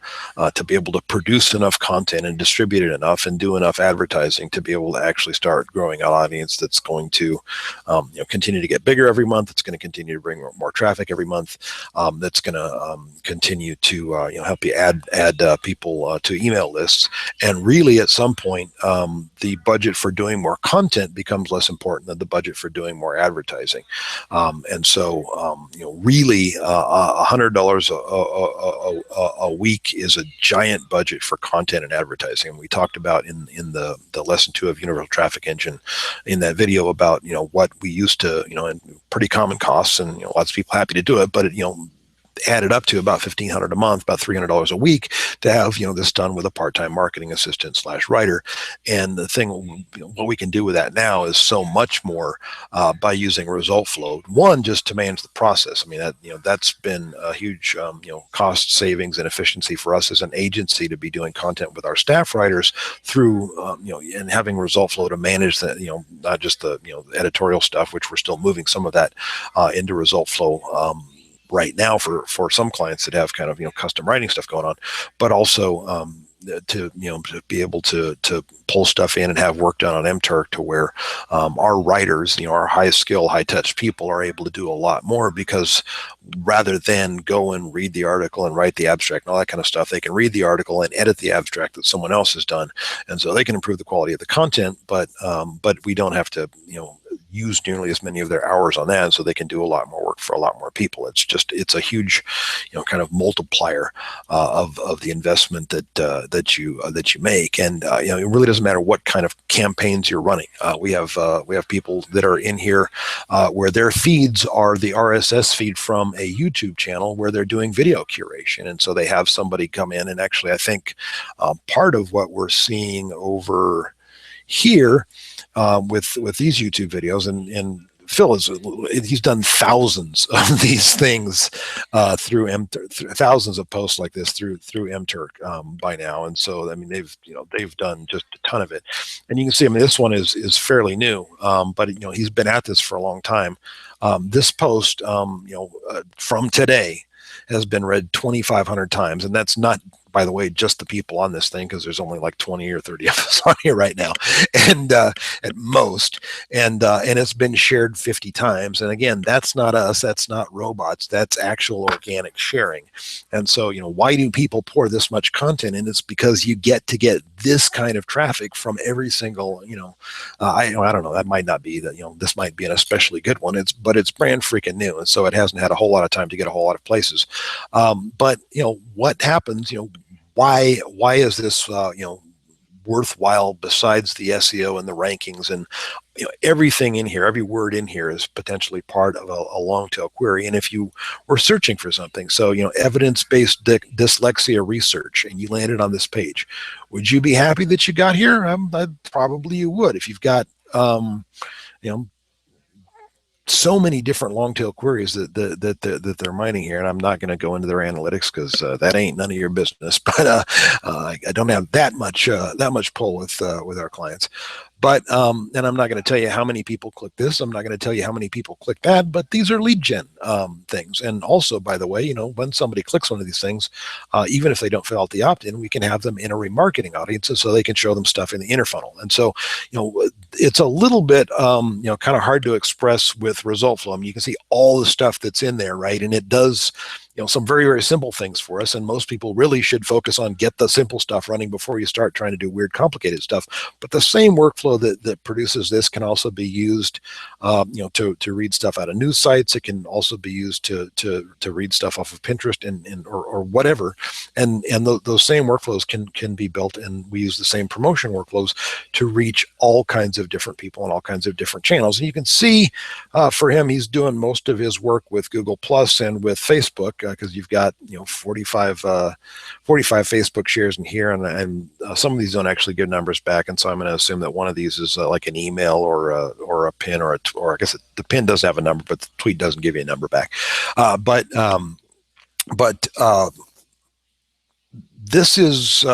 [SPEAKER 1] to be able to produce enough content and distribute it enough and do enough advertising to be able to actually start growing an audience that's going to continue to get bigger every month. It's going to continue to bring more traffic every month. That's going to continue to help you add people to email lists. And really, at some point, the budget for doing more content becomes less important than the budget for doing more advertising. And so, really, $100 a week is a giant budget for content and advertising. And we talked about in the lesson 2 of Universal Traffic Engine in that video about what we used to and pretty common costs, and lots of people happy to do it, but it added up to about $1,500 a month, about $300 a week to have this done with a part-time marketing assistant / writer. And the thing, what we can do with that now is so much more by using ResultFlow. One, just to manage the process. I mean, that's been a huge cost savings and efficiency for us as an agency to be doing content with our staff writers through and having ResultFlow to manage the not just the editorial stuff, which we're still moving some of that into ResultFlow right now for some clients that have kind of custom writing stuff going on, but also to be able to pull stuff in and have work done on MTurk to where our writers, our high skill, high touch people are able to do a lot more, because rather than go and read the article and write the abstract and all that kind of stuff, they can read the article and edit the abstract that someone else has done, and so they can improve the quality of the content. But we don't have to use nearly as many of their hours on that, and so they can do a lot more work for a lot more people. It's a huge kind of multiplier of the investment that you make. And it really doesn't matter what kind of campaigns you're running. We have people that are in here where their feeds are the RSS feed from a YouTube channel where they're doing video curation, and so they have somebody come in. And actually, I think part of what we're seeing over here with these YouTube videos, and Phil he's done thousands of these things through thousands of posts like this through MTurk by now, and so I mean they've done just a ton of it, and you can see, I mean, this one is fairly new, but he's been at this for a long time. This post from today has been read 2,500 times, and that's not, by the way, just the people on this thing, because there's only like 20 or 30 of us on here right now, and at most, and it's been shared 50 times. And again, that's not us, that's not robots, that's actual organic sharing. And so, why do people pour this much content in? It's because you get this kind of traffic from every single, I don't know, that might not be that, this might be an especially good one. But it's brand freaking new, and so it hasn't had a whole lot of time to get a whole lot of places. But what happens? Why is this worthwhile besides the SEO and the rankings, and everything in here, every word in here is potentially part of a long tail query. And if you were searching for something, so evidence-based dyslexia research, and you landed on this page, would you be happy that you got here? Probably you would. If you've got so many different long tail queries that they're mining here, and I'm not going to go into their analytics because that ain't none of your business. But I don't have that much pull with our clients. But and I'm not going to tell you how many people click this. I'm not going to tell you how many people click that. But these are lead gen things. And also, by the way, when somebody clicks one of these things, even if they don't fill out the opt-in, we can have them enter remarketing audiences so they can show them stuff in the inner funnel. And so, it's a little bit, kind of hard to express with ResultFlow. I mean, you can see all the stuff that's in there, right? And it does some very, very simple things for us. And most people really should focus on get the simple stuff running before you start trying to do weird, complicated stuff. But the same workflow that produces this can also be used, to read stuff out of news sites. It can also be used to read stuff off of Pinterest or whatever. And those same workflows can be built, and we use the same promotion workflows to reach all kinds of different people on all kinds of different channels. And you can see for him, he's doing most of his work with Google Plus and with Facebook, because you've got 45 Facebook shares in here, and some of these don't actually give numbers back, and so I'm going to assume that one of these is like an email or a pin or I guess the pin doesn't have a number, but the tweet doesn't give you a number back. But this is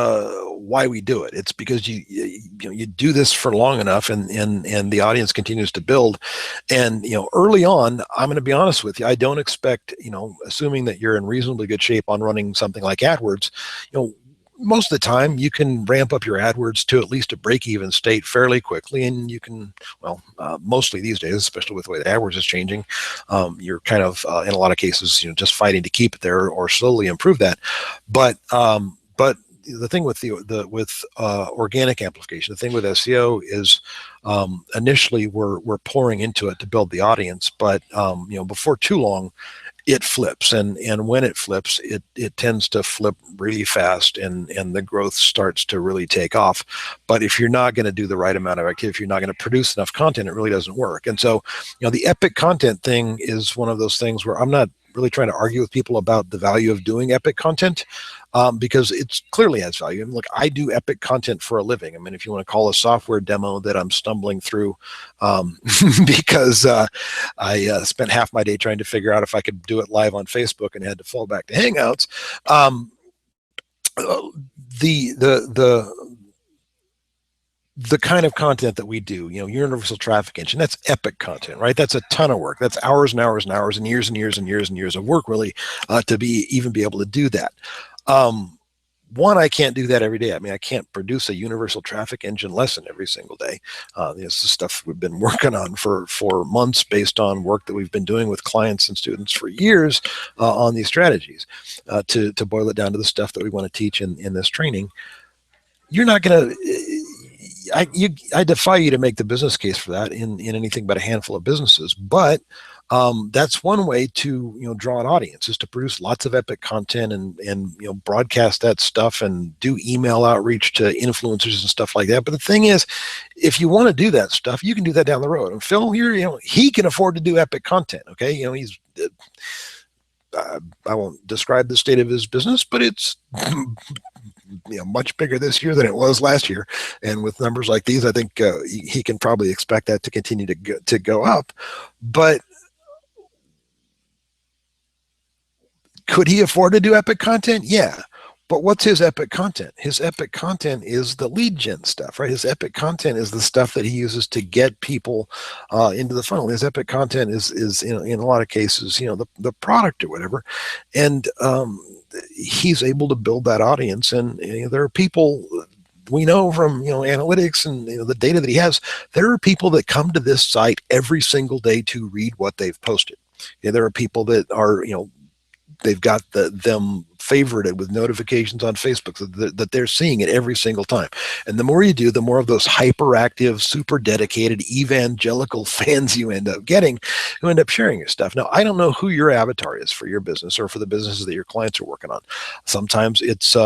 [SPEAKER 1] why we do it. It's because you do this for long enough, and the audience continues to build. And early on, I'm going to be honest with you, I don't expect, assuming that you're in reasonably good shape on running something like AdWords, most of the time you can ramp up your AdWords to at least a break-even state fairly quickly, and you can, mostly these days, especially with the way that AdWords is changing, you're kind of in a lot of cases, just fighting to keep it there or slowly improve that. But the thing with with organic amplification, the thing with SEO is initially we're pouring into it to build the audience, but before too long, it flips, and when it flips, it tends to flip really fast, and the growth starts to really take off. But if you're not going to do the right amount of activity, if you're not going to produce enough content, it really doesn't work. And so, the epic content thing is one of those things where I'm not really trying to argue with people about the value of doing epic content, because it clearly has value. And look, I do epic content for a living. I mean, if you want to call a software demo that I'm stumbling through, because I spent half my day trying to figure out if I could do it live on Facebook and had to fall back to Hangouts. The kind of content that we do, universal traffic engine, that's epic content, right? That's a ton of work. That's hours and hours and hours and years and years and years and years of work, really, to even be able to do that. One, I can't do that every day. I mean, I can't produce a universal traffic engine lesson every single day. This is stuff we've been working on for months based on work that we've been doing with clients and students for years on these strategies. To boil it down to the stuff that we want to teach in this training, you're not going to... I defy you to make the business case for that in anything but a handful of businesses. But that's one way to draw an audience, is to produce lots of epic content and broadcast that stuff and do email outreach to influencers and stuff like that. But the thing is, if you want to do that stuff, you can do that down the road. And Phil here, he can afford to do epic content. Okay, he's I won't describe the state of his business, but it's much bigger this year than it was last year. And with numbers like these, I think he can probably expect that to continue to go up. But could he afford to do epic content? Yeah. But what's his epic content? His epic content is the lead gen stuff, right? His epic content is the stuff that he uses to get people into the funnel. His epic content is in a lot of cases, the product or whatever. And he's able to build that audience. And there are people we know from analytics and the data that he has, there are people that come to this site every single day to read what they've posted. There are people that are, they've got them favorited with notifications on Facebook, that they're seeing it every single time. And the more you do, the more of those hyperactive, super dedicated, evangelical fans you end up getting, who end up sharing your stuff. Now, I don't know who your avatar is for your business or for the businesses that your clients are working on. Sometimes it's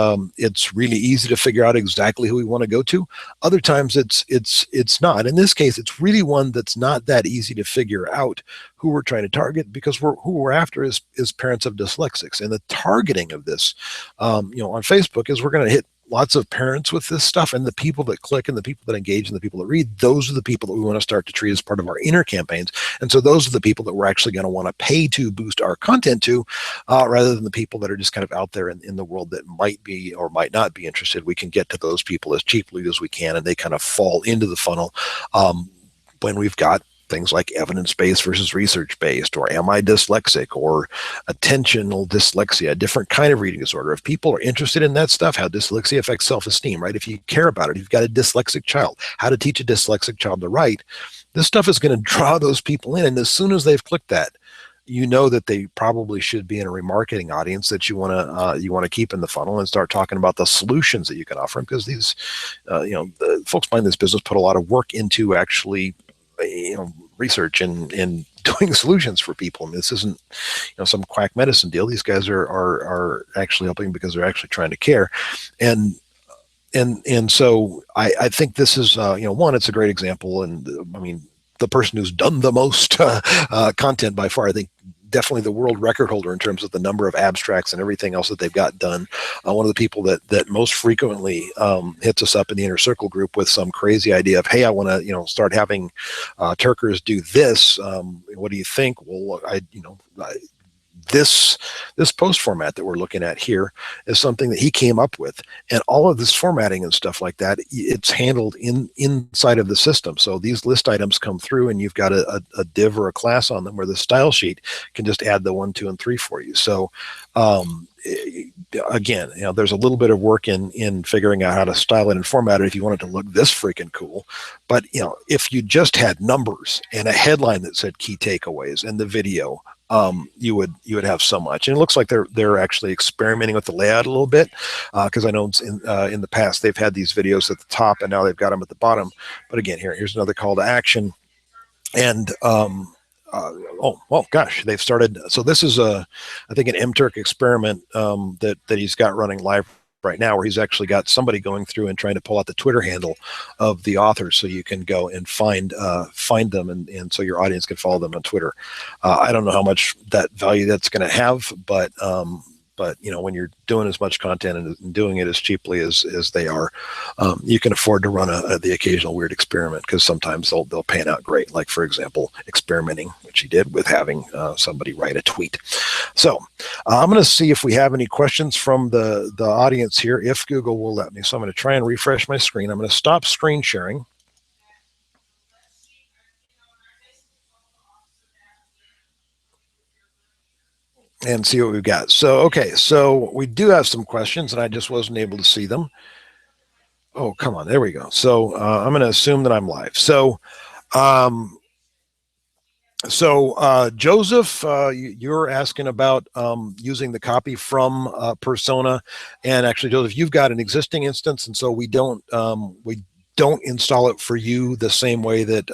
[SPEAKER 1] really easy to figure out exactly who we want to go to. Other times it's not. In this case, it's really one that's not that easy to figure out who we're trying to target, because who we're after is parents of dyslexics. And the targeting of this, on Facebook, is we're going to hit lots of parents with this stuff, and the people that click and the people that engage and the people that read, those are the people that we want to start to treat as part of our inner campaigns. And so those are the people that we're actually going to want to pay to boost our content to, rather than the people that are just kind of out there in the world that might be or might not be interested. We can get to those people as cheaply as we can, and they kind of fall into the funnel when we've got things like evidence-based versus research-based, or am I dyslexic, or attentional dyslexia, a different kind of reading disorder. If people are interested in that stuff, how dyslexia affects self-esteem, right? If you care about it, if you've got a dyslexic child, how to teach a dyslexic child to write, this stuff is going to draw those people in. And as soon as they've clicked that, you know that they probably should be in a remarketing audience that you want to keep in the funnel and start talking about the solutions that you can offer them, because these the folks behind this business put a lot of work into actually research and doing solutions for people. I mean, this isn't some quack medicine deal. These guys are actually helping because they're actually trying to care. And so I think this is one, it's a great example. And I mean, the person who's done the most content by far, I think definitely the world record holder in terms of the number of abstracts and everything else that they've got done. One of the people that most frequently hits us up in the Inner Circle group with some crazy idea of, hey, I want to start having Turkers do this. What do you think? Well, this post format that we're looking at here is something that he came up with, and all of this formatting and stuff like that, it's handled inside of the system. So these list items come through, and you've got a div or a class on them where the style sheet can just add the 1, 2, and 3 for you. So again, there's a little bit of work in figuring out how to style it and format it if you want it to look this freaking cool. But if you just had numbers and a headline that said key takeaways and the video, you would have so much. And it looks like they're actually experimenting with the layout a little bit, because I know in the past they've had these videos at the top and now they've got them at the bottom. But again, here's another call to action. And oh well, gosh, they've started. So this is I think an MTurk experiment that he's got running live right now, where he's actually got somebody going through and trying to pull out the Twitter handle of the authors, so you can go and find them, and so your audience can follow them on Twitter. I don't know how much that value that's going to have, but when you're doing as much content and doing it as cheaply as they are, you can afford to run the occasional weird experiment, because sometimes they'll pan out great. Like, for example, experimenting, which he did with having somebody write a tweet. So I'm going to see if we have any questions from the audience here, if Google will let me. So I'm going to try and refresh my screen. I'm going to stop screen sharing. And see what we've got. So, okay, so we do have some questions, and I just wasn't able to see them. Oh, come on, there we go. So I'm going to assume that I'm live. So, Joseph, you're asking about using the copy from Persona, and actually, Joseph, you've got an existing instance, and so we don't install it for you the same way that,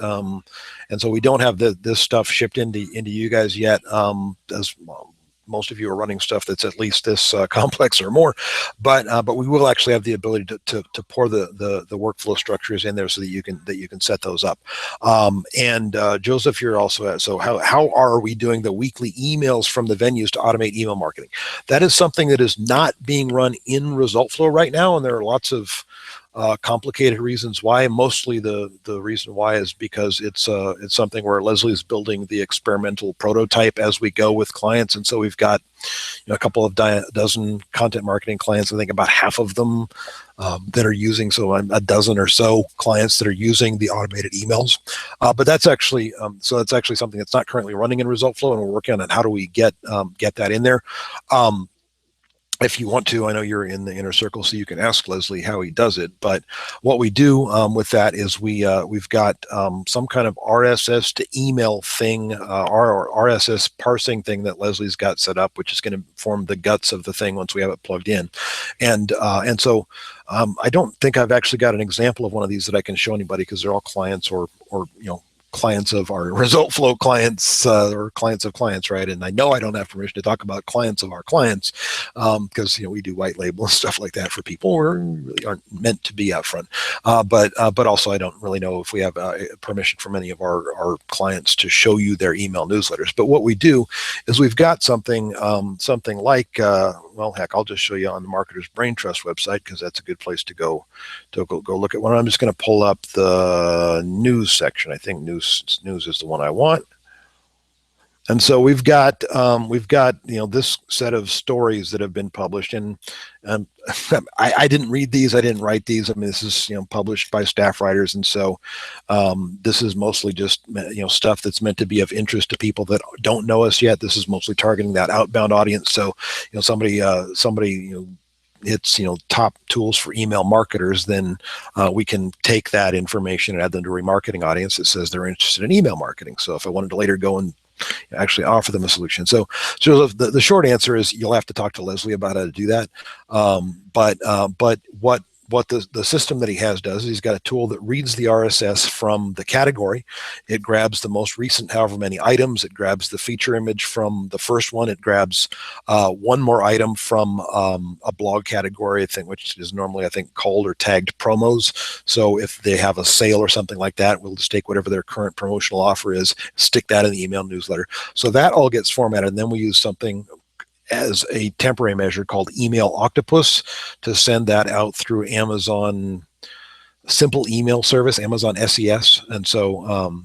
[SPEAKER 1] and so we don't have this stuff shipped into you guys yet. As most of you are running stuff that's at least this complex or more, but we will actually have the ability to pour the workflow structures in there so that you can set those up. And Joseph, you're also so how are we doing the weekly emails from the venues to automate email marketing? That is something that is not being run in ResultFlow right now, and there are lots of complicated reasons why. Mostly the reason why is because it's something where Leslie's building the experimental prototype as we go with clients, and so we've got a couple of dozen content marketing clients. I think about half of them that are using, so a dozen or so clients that are using the automated emails. But that's actually that's actually something that's not currently running in ResultFlow, and we're working on how do we get that in there. If you want to, I know you're in the Inner Circle, so you can ask Leslie how he does it. But what we do with that is we've got some kind of RSS to email thing, or RSS parsing thing that Leslie's got set up, which is going to form the guts of the thing once we have it plugged in. And so I don't think I've actually got an example of one of these that I can show anybody, because they're all clients or clients of our ResultFlow clients, or clients of clients, right? And I know I don't have permission to talk about clients of our clients, because we do white label and stuff like that for people who really aren't meant to be out front. But also I don't really know if we have permission from any of our clients to show you their email newsletters. But what we do is we've got something like well, heck, I'll just show you on the Marketer's Brain Trust website, because that's a good place to go look at one. I'm just going to pull up the news section. I think news is the one I want. And so we've got this set of stories that have been published, and I didn't read these, I didn't write these. I mean, this is published by staff writers, and so this is mostly just stuff that's meant to be of interest to people that don't know us yet. This is mostly targeting that outbound audience. So somebody hits top tools for email marketers, then we can take that information and add them to a remarketing audience that says they're interested in email marketing. So if I wanted to later go and actually offer them a solution. So the short answer is you'll have to talk to Leslie about how to do that. But what the system that he has does is he's got a tool that reads the RSS from the category. It grabs the most recent however many items. It grabs the feature image from the first one. It grabs one more item from a blog category, I think, which is normally, I think, called or tagged promos. So if they have a sale or something like that, we'll just take whatever their current promotional offer is, stick that in the email newsletter. So that all gets formatted, and then we use something as a temporary measure called Email Octopus to send that out through Amazon Simple Email Service, Amazon SES. And so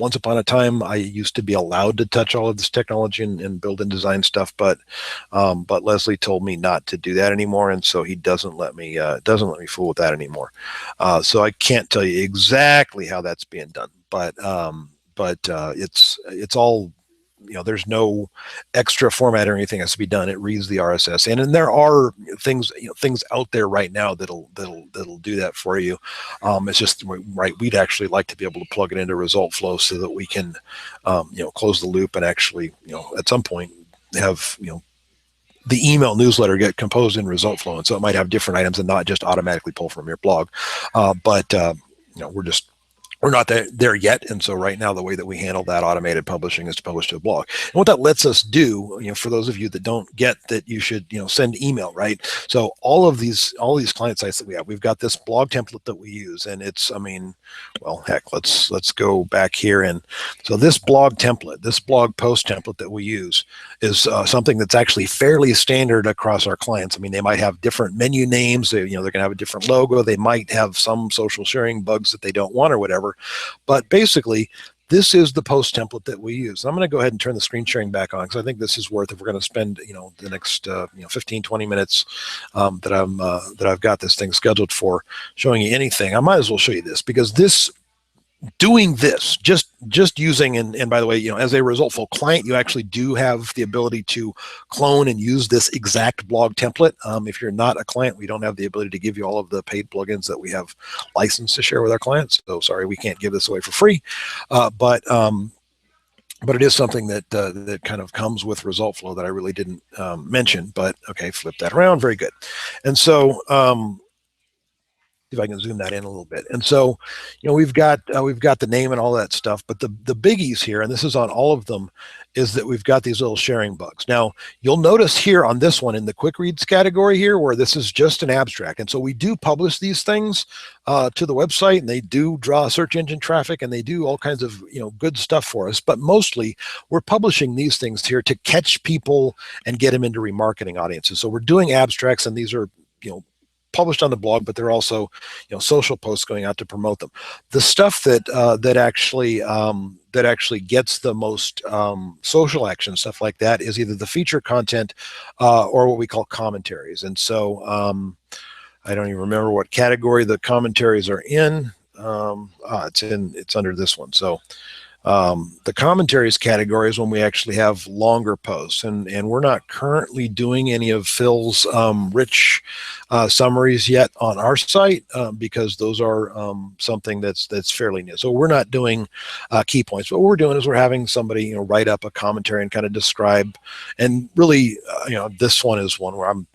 [SPEAKER 1] once upon a time, I used to be allowed to touch all of this technology and build and design stuff, but Leslie told me not to do that anymore, and so he doesn't let me fool with that anymore. So I can't tell you exactly how that's being done, but it's all. There's no extra format or anything has to be done. It reads the RSS, and there are things out there right now that'll do that for you. It's just right. We'd actually like to be able to plug it into ResultFlow so that we can, close the loop and actually, at some point have the email newsletter get composed in ResultFlow, and so it might have different items and not just automatically pull from your blog. But we're not there yet, and so right now the way that we handle that automated publishing is to publish to a blog. And what that lets us do, for those of you that don't get that you should send email, right? So all these client sites that we've got this blog template that we use, and it's, well, heck, let's go back here. And so this blog template, this blog post template that we use is something that's actually fairly standard across our clients. They might have different menu names, they're going to have a different logo, they might have some social sharing bugs that they don't want or whatever. But basically, this is the post template that we use. I'm going to go ahead and turn the screen sharing back on, because I think this is worth, if we're going to spend the next 15-20 minutes that I've got this thing scheduled for showing you anything, I might as well show you this, because doing this, just using, and by the way, as a ResultFlow client, you actually do have the ability to clone and use this exact blog template. If you're not a client, we don't have the ability to give you all of the paid plugins that we have licensed to share with our clients. So sorry, we can't give this away for free. But it is something that kind of comes with ResultFlow that I really didn't mention. But okay, flip that around. Very good. And so if I can zoom that in a little bit. And so, we've got the name and all that stuff, but the biggies here, and this is on all of them, is that we've got these little sharing bugs. Now, you'll notice here on this one in the quick reads category here, where this is just an abstract. And so we do publish these things to the website, and they do draw search engine traffic, and they do all kinds of, good stuff for us. But mostly we're publishing these things here to catch people and get them into remarketing audiences. So we're doing abstracts, and these are, published on the blog, but they're also, social posts going out to promote them. The stuff that actually gets the most social action, stuff like that, is either the feature content or what we call commentaries. And so I don't even remember what category the commentaries are in. It's under this one. So the commentaries category is when we actually have longer posts, and we're not currently doing any of Phil's rich summaries yet on our site because those are something that's fairly new. So we're not doing key points. What we're doing is we're having somebody write up a commentary and kind of describe. And really, this one is one where I'm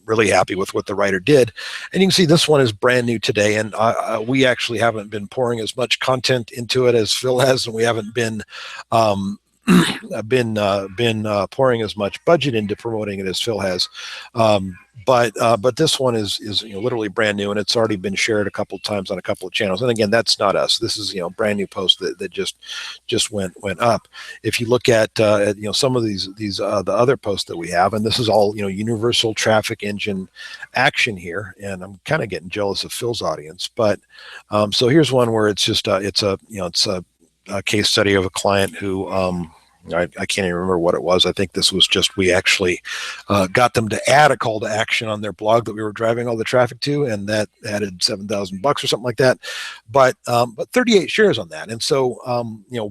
[SPEAKER 1] really happy with what the writer did. And you can see this one is brand new today, and we actually haven't been pouring as much content into it as Phil has, and we haven't been been pouring as much budget into promoting it as Phil has. But this one is literally brand new, and it's already been shared a couple of times on a couple of channels. And again, that's not us. This is brand new post that just went up. If you look at some of these the other posts that we have, and this is all universal traffic engine action here, and I'm kind of getting jealous of Phil's audience. But so here's one where it's just it's a case study of a client who I can't even remember what it was. I think this was just we actually got them to add a call to action on their blog that we were driving all the traffic to, and that added $7,000 or something like that. But 38 shares on that, and so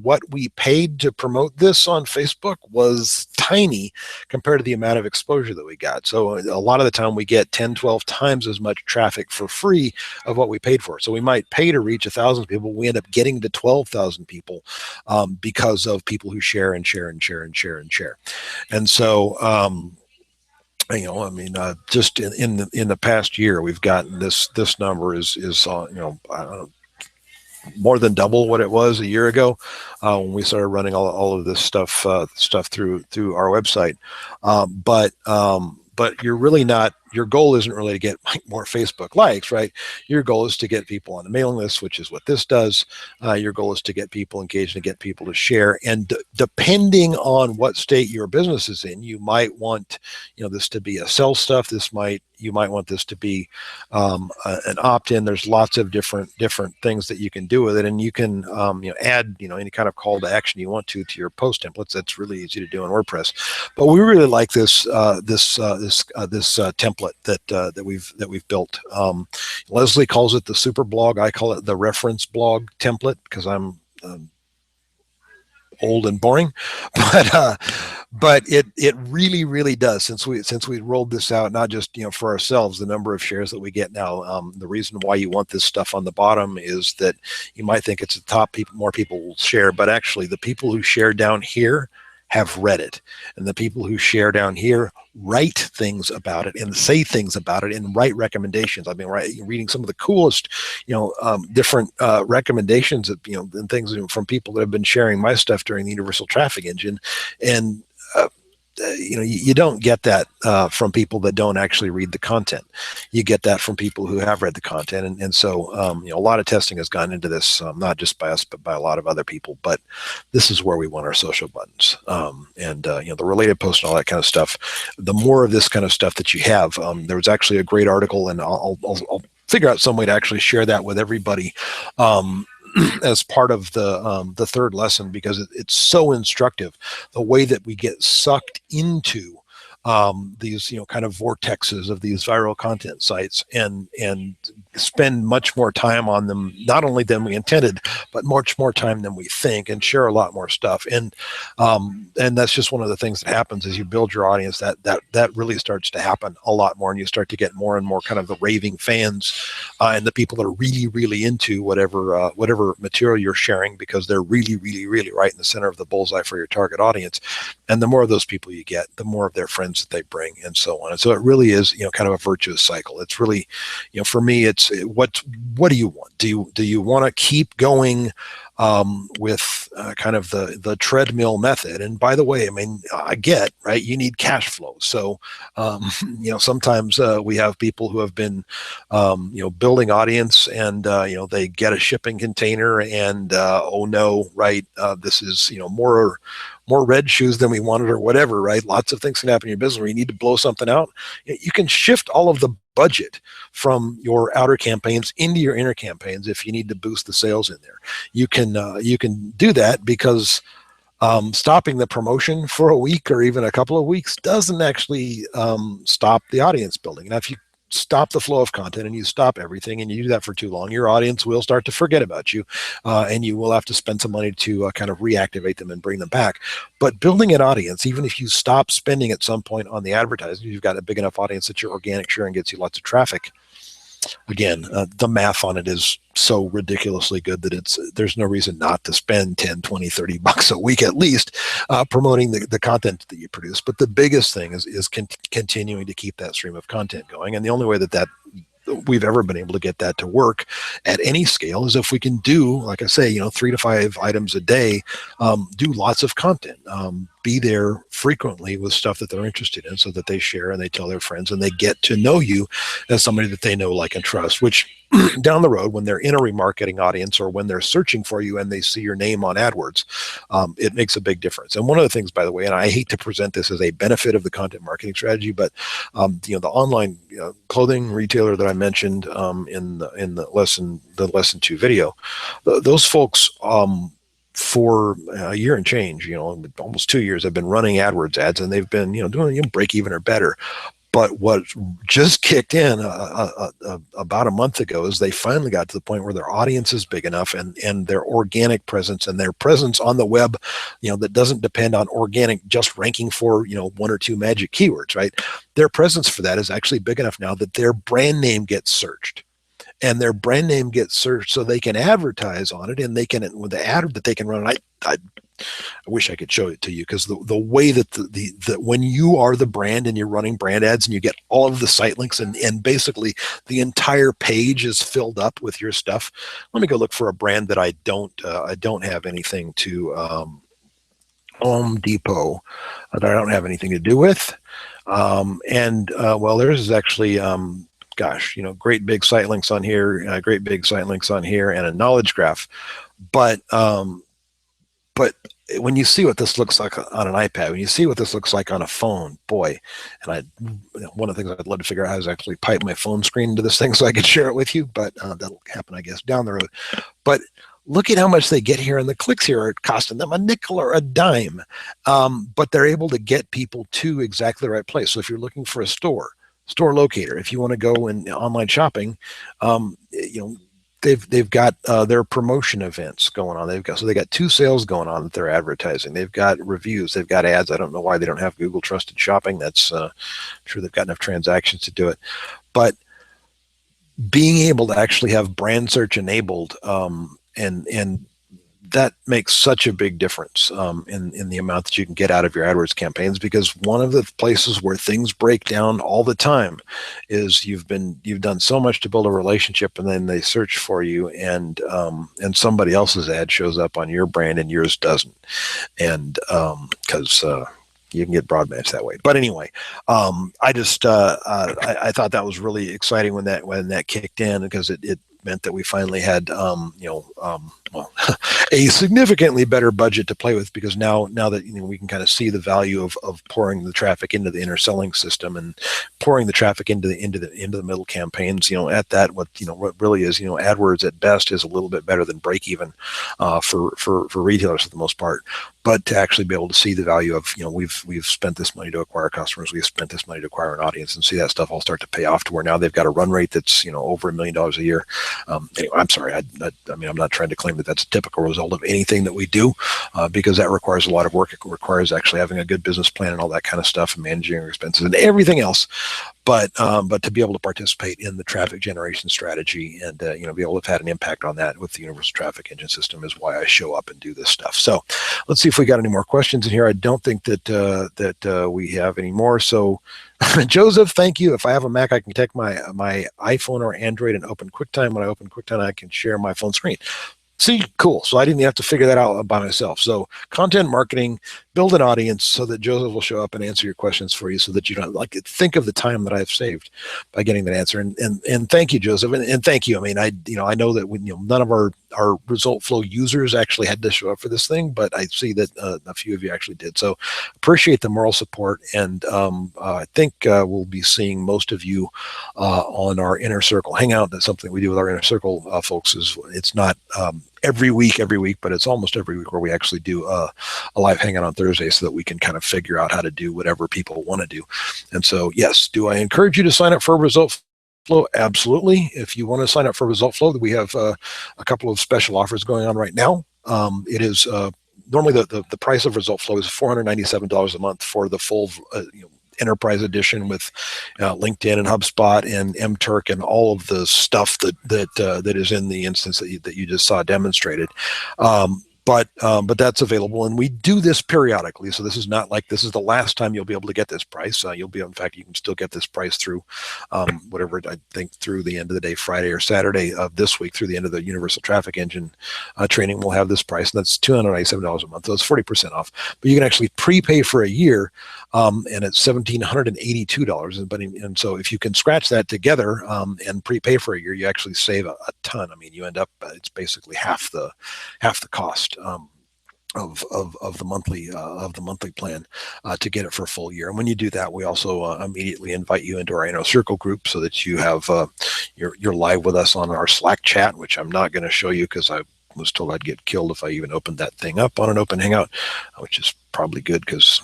[SPEAKER 1] what we paid to promote this on Facebook was tiny compared to the amount of exposure that we got. So a lot of the time we get 10, 12 times as much traffic for free of what we paid for. So we might pay to reach 1,000 people. We end up getting to 12,000 people because of people who share and share and share and share and share. And so, just in the past year, we've gotten this number is I don't know, more than double what it was a year ago when we started running all of this stuff through our website. But you're really not. Your goal isn't really to get more Facebook likes, right? Your goal is to get people on the mailing list, which is what this does. Your goal is to get people engaged and get people to share. And depending on what state your business is in, you might want this to be a sell stuff. You might want this to be an opt-in. There's lots of different things that you can do with it, and you can add any kind of call to action you want to your post templates. That's really easy to do in WordPress. But we really like this template that we've built. Leslie calls it the super blog. I call it the reference blog template because I'm old and boring, but it really does. Since we rolled this out, not just for ourselves, the number of shares that we get now. The reason why you want this stuff on the bottom is that you might think it's the top more people will share, but actually the people who share down here have read it, and the people who share down here write things about it and say things about it and write recommendations. I've been reading some of the coolest, different recommendations of, and things from people that have been sharing my stuff during the Universal Traffic Engine, and you don't get that from people that don't actually read the content. You get that from people who have read the content, and so a lot of testing has gone into this, not just by us but by a lot of other people. But this is where we want our social buttons, and the related posts and all that kind of stuff. The more of this kind of stuff that you have, there was actually a great article, and I'll figure out some way to actually share that with everybody. As part of the third lesson, because it's so instructive, the way that we get sucked into these kind of vortexes of these viral content sites and spend much more time on them, not only than we intended, but much more time than we think, and share a lot more stuff. And that's just one of the things that happens as you build your audience. That really starts to happen a lot more, and you start to get more and more kind of the raving fans and the people that are really into whatever material you're sharing, because they're really right in the center of the bullseye for your target audience. And the more of those people you get, the more of their friends that they bring, and so on. And so it really is kind of a virtuous cycle. It's really for me, it's what do you want? Do you want to keep going with kind of the treadmill method? And by the way, I mean, I get, right, you need cash flow. So sometimes we have people who have been building audience, and they get a shipping container, and oh no, right, this is more red shoes than we wanted, or whatever, right? Lots of things can happen in your business where you need to blow something out. You can shift all of the budget from your outer campaigns into your inner campaigns if you need to boost the sales in there. You can do that, because stopping the promotion for a week or even a couple of weeks doesn't actually stop the audience building. Now, if you stop the flow of content and you stop everything and you do that for too long, your audience will start to forget about you, and you will have to spend some money to kind of reactivate them and bring them back. But building an audience, even if you stop spending at some point on the advertising, you've got a big enough audience that your organic sharing gets you lots of traffic. Again, the math on it is so ridiculously good that there's no reason not to spend 10, 20, 30 bucks a week at least promoting the content that you produce. But the biggest thing is continuing to keep that stream of content going. And the only way that we've ever been able to get that to work at any scale is if we can do, like I say, 3 to 5 items a day, do lots of content, be there frequently with stuff that they're interested in so that they share and they tell their friends and they get to know you as somebody that they know, like, and trust, which down the road, when they're in a remarketing audience or when they're searching for you and they see your name on AdWords, it makes a big difference. And one of the things, by the way, and I hate to present this as a benefit of the content marketing strategy, but the online clothing retailer that I mentioned in the lesson 2 video, those folks, for a year and change, almost 2 years, have been running AdWords ads, and they've been doing break even or better. But what just kicked in about a month ago is they finally got to the point where their audience is big enough, and their organic presence and their presence on the web, that doesn't depend on organic just ranking for 1 or 2 magic keywords, right? Their presence for that is actually big enough now that their brand name gets searched. And their brand name gets searched so they can advertise on it, and they can, with the ad that they can run. I wish I could show it to you, because the way that the when you are the brand and you're running brand ads and you get all of the site links and basically the entire page is filled up with your stuff. Let me go look for a brand that I don't have anything to Home Depot that I don't have anything to do with. Well, theirs is actually gosh, great big site links on here, great big site links on here, and a knowledge graph. But when you see what this looks like on an iPad, when you see what this looks like on a phone, boy, and one of the things I'd love to figure out how is actually pipe my phone screen into this thing so I could share it with you, but that'll happen, I guess, down the road. But look at how much they get here, and the clicks here are costing them a nickel or a dime, but they're able to get people to exactly the right place. So if you're looking for a store locator, if you want to go in online shopping, they've got their promotion events going on. They got 2 sales going on that they're advertising. They've got reviews. They've got ads. I don't know why they don't have Google Trusted Shopping. That's I'm sure they've got enough transactions to do it. But being able to actually have brand search enabled, and that makes such a big difference in the amount that you can get out of your AdWords campaigns, because one of the places where things break down all the time is you've done so much to build a relationship, and then they search for you, and somebody else's ad shows up on your brand and yours doesn't, and because you can get broad match that way. But anyway, I just I thought that was really exciting when that kicked in, because it meant that we finally had a significantly better budget to play with, because now that we can kind of see the value of pouring the traffic into the inner selling system and pouring the traffic into the middle campaigns. At that, what really is, AdWords at best is a little bit better than break even for retailers for the most part. But to actually be able to see the value of, we've spent this money to acquire customers, we've spent this money to acquire an audience, and see that stuff all start to pay off to where now they've got a run rate that's over $1 million a year. Anyway, I'm sorry. I mean, I'm not trying to claim that that's a typical result of anything that we do, because that requires a lot of work. It requires actually having a good business plan and all that kind of stuff, and managing your expenses and everything else. But to be able to participate in the traffic generation strategy and be able to have had an impact on that with the universal traffic engine system is why I show up and do this stuff. So let's see if we got any more questions in here. I don't think that we have any more. So Joseph, thank you. If I have a Mac, I can take my iPhone or Android and open QuickTime. When I open QuickTime, I can share my phone screen. See, cool. So I didn't have to figure that out by myself. So content marketing, build an audience so that Joseph will show up and answer your questions for you, so that you don't think of the time that I've saved by getting that answer. And thank you, Joseph. And thank you. I mean, I know that none of our ResultFlow users actually had to show up for this thing, but I see that a few of you actually did. So appreciate the moral support. And I think we'll be seeing most of you on our Inner Circle Hangout. That's something we do with our Inner Circle folks. It's not every week, but it's almost every week, where we actually do a live hangout on Thursday, so that we can kind of figure out how to do whatever people want to do. And so, yes, do I encourage you to sign up for ResultFlow? Absolutely. If you want to sign up for ResultFlow, we have a couple of special offers going on right now. It is normally the price of ResultFlow is $497 a month for the full enterprise edition with LinkedIn and HubSpot and mTurk and all of the stuff that is in the instance that you just saw demonstrated. but that's available, and we do this periodically. So this is not like this is the last time you'll be able to get this price. You'll be, in fact, you can still get this price through whatever, I think through the end of the day, Friday or Saturday of this week, through the end of the Universal Traffic Engine training. We'll have this price, and that's $297 a month. So it's 40% off. But you can actually prepay for a year, and it's $1,782. And so if you can scratch that together and prepay for a year, you actually save a ton. I mean, you end up it's basically half the cost of the monthly plan to get it for a full year. And when you do that, we also immediately invite you into our inner circle group so that you have you're live with us on our Slack chat, which I'm not going to show you because I was told I'd get killed if I even opened that thing up on an open hangout, which is probably good because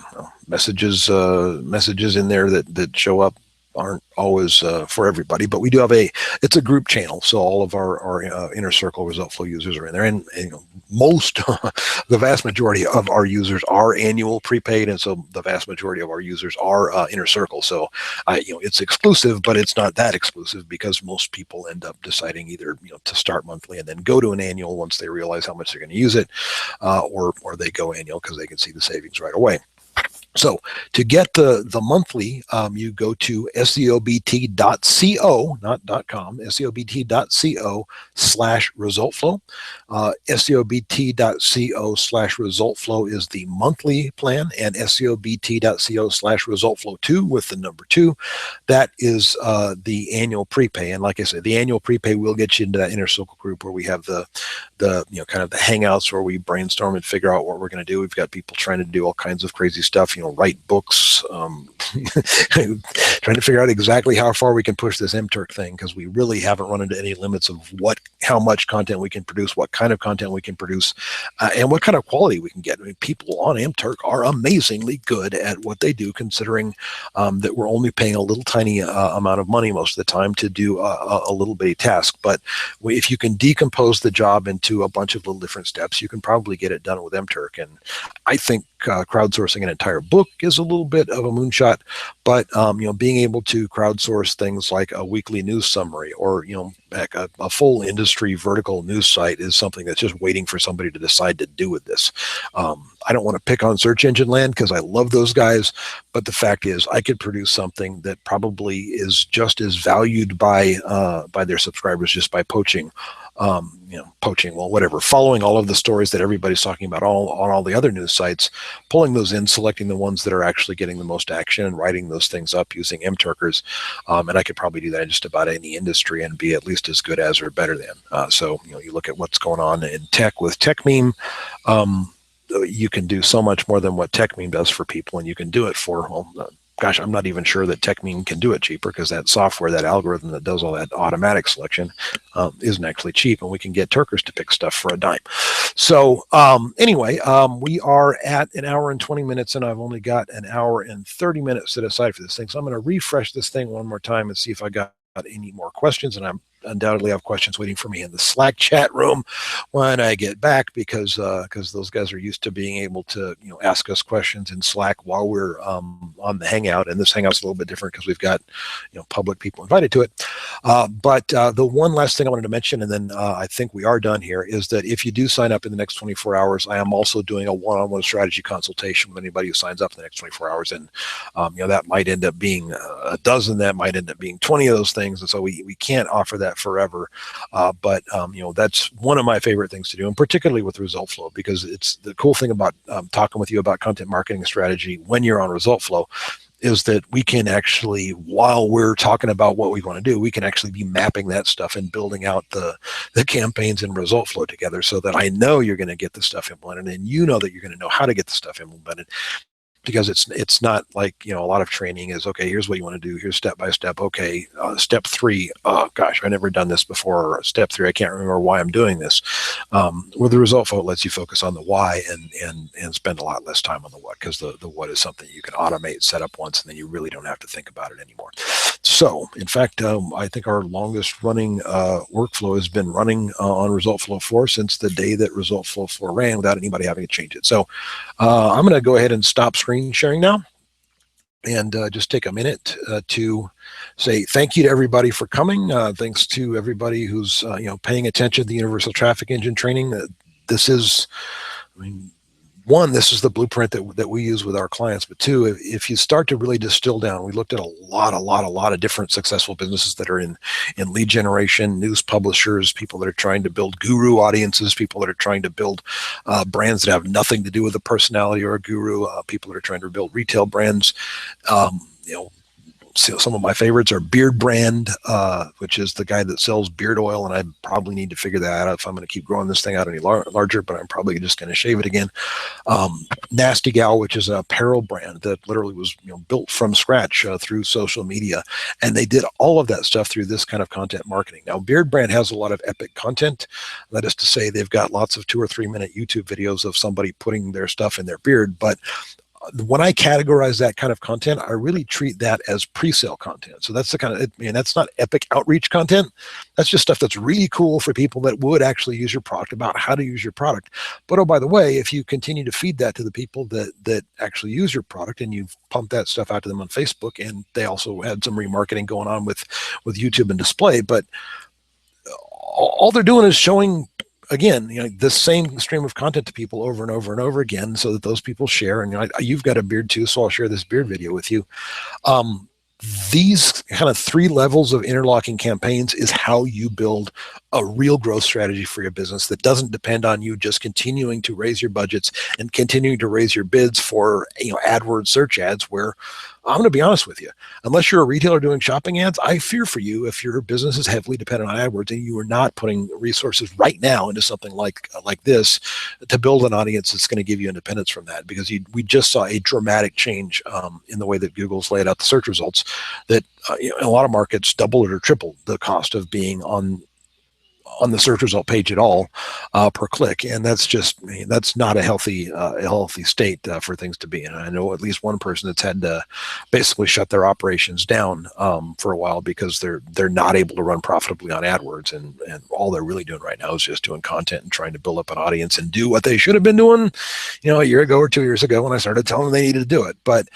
[SPEAKER 1] messages in there that show up aren't always for everybody, but we do have it's a group channel, so all of our inner circle ResultFlow users are in there, and most the vast majority of our users are annual prepaid, and so the vast majority of our users are inner circle. So it's exclusive, but it's not that exclusive because most people end up deciding either to start monthly and then go to an annual once they realize how much they're going to use it, or they go annual because they can see the savings right away. So to get the monthly, you go to seobt.co, not .com, seobt.co/ResultFlow. seobt.co/ResultFlow is the monthly plan, and seobt.co/ResultFlow2 with the number 2. That is the annual prepay. And like I said, the annual prepay will get you into that inner circle group where we have the kind of the hangouts where we brainstorm and figure out what we're going to do. We've got people trying to do all kinds of crazy stuff, write books, trying to figure out exactly how far we can push this MTurk thing, because we really haven't run into any limits of how much content we can produce, what kind of content we can produce, and what kind of quality we can get. I mean, people on MTurk are amazingly good at what they do, considering that we're only paying a little tiny amount of money most of the time to do a little bitty task. But if you can decompose the job into a bunch of little different steps, you can probably get it done with MTurk. And I think crowdsourcing an entire book is a little bit of a moonshot, but being able to crowdsource things like a weekly news summary or heck, a full industry vertical news site is something that's just waiting for somebody to decide to do with this. I don't want to pick on search engine land because I love those guys, but the fact is I could produce something that probably is just as valued by their subscribers just by poaching. Well, whatever, following all of the stories that everybody's talking about on all the other news sites, pulling those in, selecting the ones that are actually getting the most action and writing those things up using MTurkers. And I could probably do that in just about any industry and be at least as good as or better than. So you look at what's going on in tech with TechMeme. You can do so much more than what TechMeme does for people, and you can do it for, gosh, I'm not even sure that TechMeme can do it cheaper, because that software, that algorithm that does all that automatic selection isn't actually cheap, and we can get Turkers to pick stuff for a dime. So anyway, we are at 1 hour and 20 minutes, and I've only got 1 hour and 30 minutes set aside for this thing. So I'm going to refresh this thing one more time and see if I got any more questions, and I'm undoubtedly have questions waiting for me in the Slack chat room when I get back, because those guys are used to being able to ask us questions in Slack while we're on the Hangout, and this Hangout's a little bit different because we've got public people invited to it. But the one last thing I wanted to mention, and then I think we are done here, is that if you do sign up in the next 24 hours, I am also doing a one-on-one strategy consultation with anybody who signs up in the next 24 hours, and that might end up being a dozen, that might end up being 20 of those things, and so we can't offer that forever, but that's one of my favorite things to do, and particularly with ResultFlow, because it's the cool thing about talking with you about content marketing strategy when you're on ResultFlow is that we can actually, while we're talking about what we want to do, we can actually be mapping that stuff and building out the campaigns in ResultFlow together, so that I know you're going to get the stuff implemented, and you know that you're going to know how to get the stuff implemented. Because it's not like a lot of training is, okay, here's what you want to do, here's step by step. Okay, step 3, oh gosh, I've never done this before. Or step 3, I can't remember why I'm doing this. With the ResultFlow, it lets you focus on the why and spend a lot less time on the what, because the what is something you can automate, set up once, and then you really don't have to think about it anymore. So in fact, I think our longest running workflow has been running on ResultFlow 4 since the day that ResultFlow 4 ran without anybody having to change it. So I'm going to go ahead and stop screen sharing now and just take a minute to say thank you to everybody for coming. Thanks to everybody who's paying attention to the Universal Traffic Engine training. This is I mean, one, this is the blueprint that we use with our clients, but two, if you start to really distill down, we looked at a lot of different successful businesses that are in lead generation, news publishers, people that are trying to build guru audiences, people that are trying to build brands that have nothing to do with a personality or a guru, people that are trying to build retail brands. You know, some of my favorites are Beard Brand, which is the guy that sells beard oil, and I probably need to figure that out if I'm going to keep growing this thing out any larger, but I'm probably just going to shave it again. Nasty Gal, which is an apparel brand that literally was built from scratch through social media, and they did all of that stuff through this kind of content marketing. Now, Beard Brand has a lot of epic content. That is to say, they've got lots of 2 or 3 minute YouTube videos of somebody putting their stuff in their beard, but when I categorize that kind of content, I really treat that as pre-sale content. So that's the kind of, that's not epic outreach content. That's just stuff that's really cool for people that would actually use your product, about how to use your product. But oh, by the way, if you continue to feed that to the people that actually use your product, and you pump that stuff out to them on Facebook, and they also had some remarketing going on with YouTube and display, but all they're doing is showing, again, the same stream of content to people over and over and over again, so that those people share. And you've got a beard too, so I'll share this beard video with you. These kind of 3 levels of interlocking campaigns is how you build a real growth strategy for your business that doesn't depend on you just continuing to raise your budgets and continuing to raise your bids for AdWords search ads, where I'm going to be honest with you, unless you're a retailer doing shopping ads, I fear for you if your business is heavily dependent on AdWords and you are not putting resources right now into something like this to build an audience that's going to give you independence from that. Because we just saw a dramatic change in the way that Google's laid out the search results, that in a lot of markets doubled or tripled the cost of being on the search result page at all per click, and that's not a healthy state for things to be in. I know at least one person that's had to basically shut their operations down for a while because they're not able to run profitably on AdWords, and all they're really doing right now is just doing content and trying to build up an audience and do what they should have been doing, a year ago or 2 years ago when I started telling them they needed to do it. But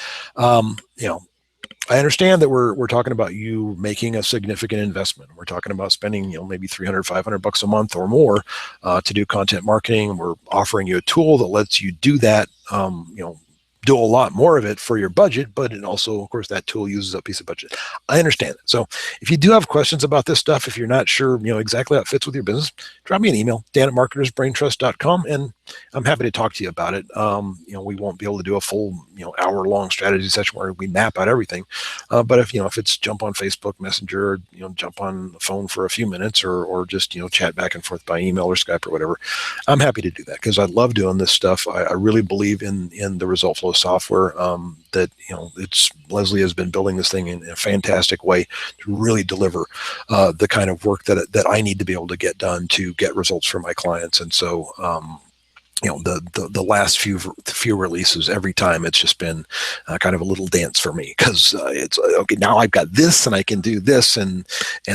[SPEAKER 1] I understand that we're talking about you making a significant investment. We're talking about spending, maybe $300, $500 a month or more to do content marketing. We're offering you a tool that lets you do that, do a lot more of it for your budget, but it also, of course, that tool uses up a piece of budget. I understand it. So if you do have questions about this stuff, if you're not sure, exactly how it fits with your business, drop me an email, dan@marketersbraintrust.com, and I'm happy to talk to you about it. We won't be able to do a full, hour-long strategy session where we map out everything. But if it's jump on Facebook Messenger, jump on the phone for a few minutes, or just, chat back and forth by email or Skype or whatever, I'm happy to do that, because I love doing this stuff. I really believe in the ResultFlow software, that Leslie has been building this thing in a fantastic way to really deliver the kind of work that I need to be able to get done to get results for my clients. And so the last few releases, every time it's just been kind of a little dance for me, because it's okay, now I've got this and I can do this, and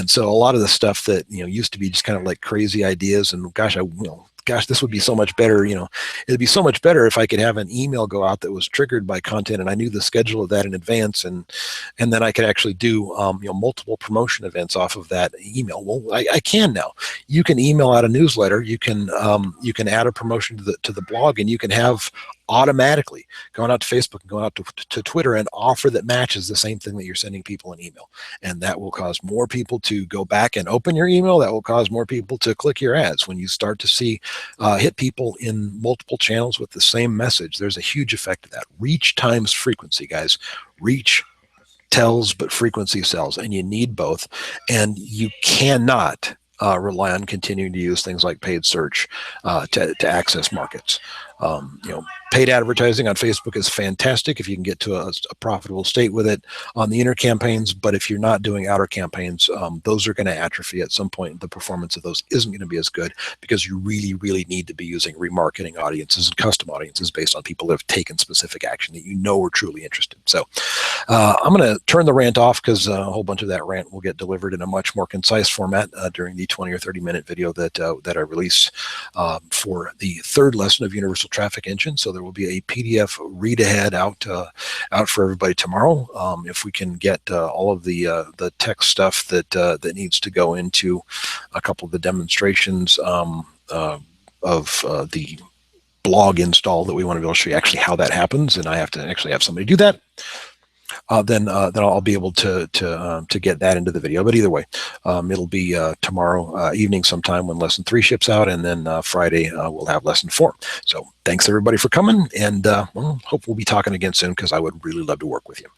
[SPEAKER 1] so a lot of the stuff that used to be just kind of like crazy ideas, and gosh, this would be so much better. It'd be so much better if I could have an email go out that was triggered by content, and I knew the schedule of that in advance, and then I could actually do multiple promotion events off of that email. Well, I can now. You can email out a newsletter. You can add a promotion to the blog, and you can have automatically going out to Facebook and going out to Twitter an offer that matches the same thing that you're sending people an email. And that will cause more people to go back and open your email. That will cause more people to click your ads. When you start to see hit people in multiple channels with the same message, there's a huge effect of that. Reach times frequency, guys. Reach tells, but frequency sells, and you need both. And you cannot rely on continuing to use things like paid search to access markets. Paid advertising on Facebook is fantastic if you can get to a profitable state with it on the inner campaigns. But if you're not doing outer campaigns, those are going to atrophy at some point. The performance of those isn't going to be as good, because you really, really need to be using remarketing audiences and custom audiences based on people that have taken specific action that are truly interested. So I'm going to turn the rant off, because a whole bunch of that rant will get delivered in a much more concise format during the 20 or 30-minute video that I release for the third lesson of Universal Traffic Engine. So there will be a PDF read ahead out for everybody tomorrow. If we can get all of the tech stuff that needs to go into a couple of the demonstrations of the blog install that we want to be able to show you actually how that happens, and I have to actually have somebody do that. Then I'll be able to get that into the video. But either way, it'll be tomorrow evening sometime when lesson 3 ships out, and then Friday we'll have lesson 4. So thanks everybody for coming, and well, hope we'll be talking again soon, because I would really love to work with you.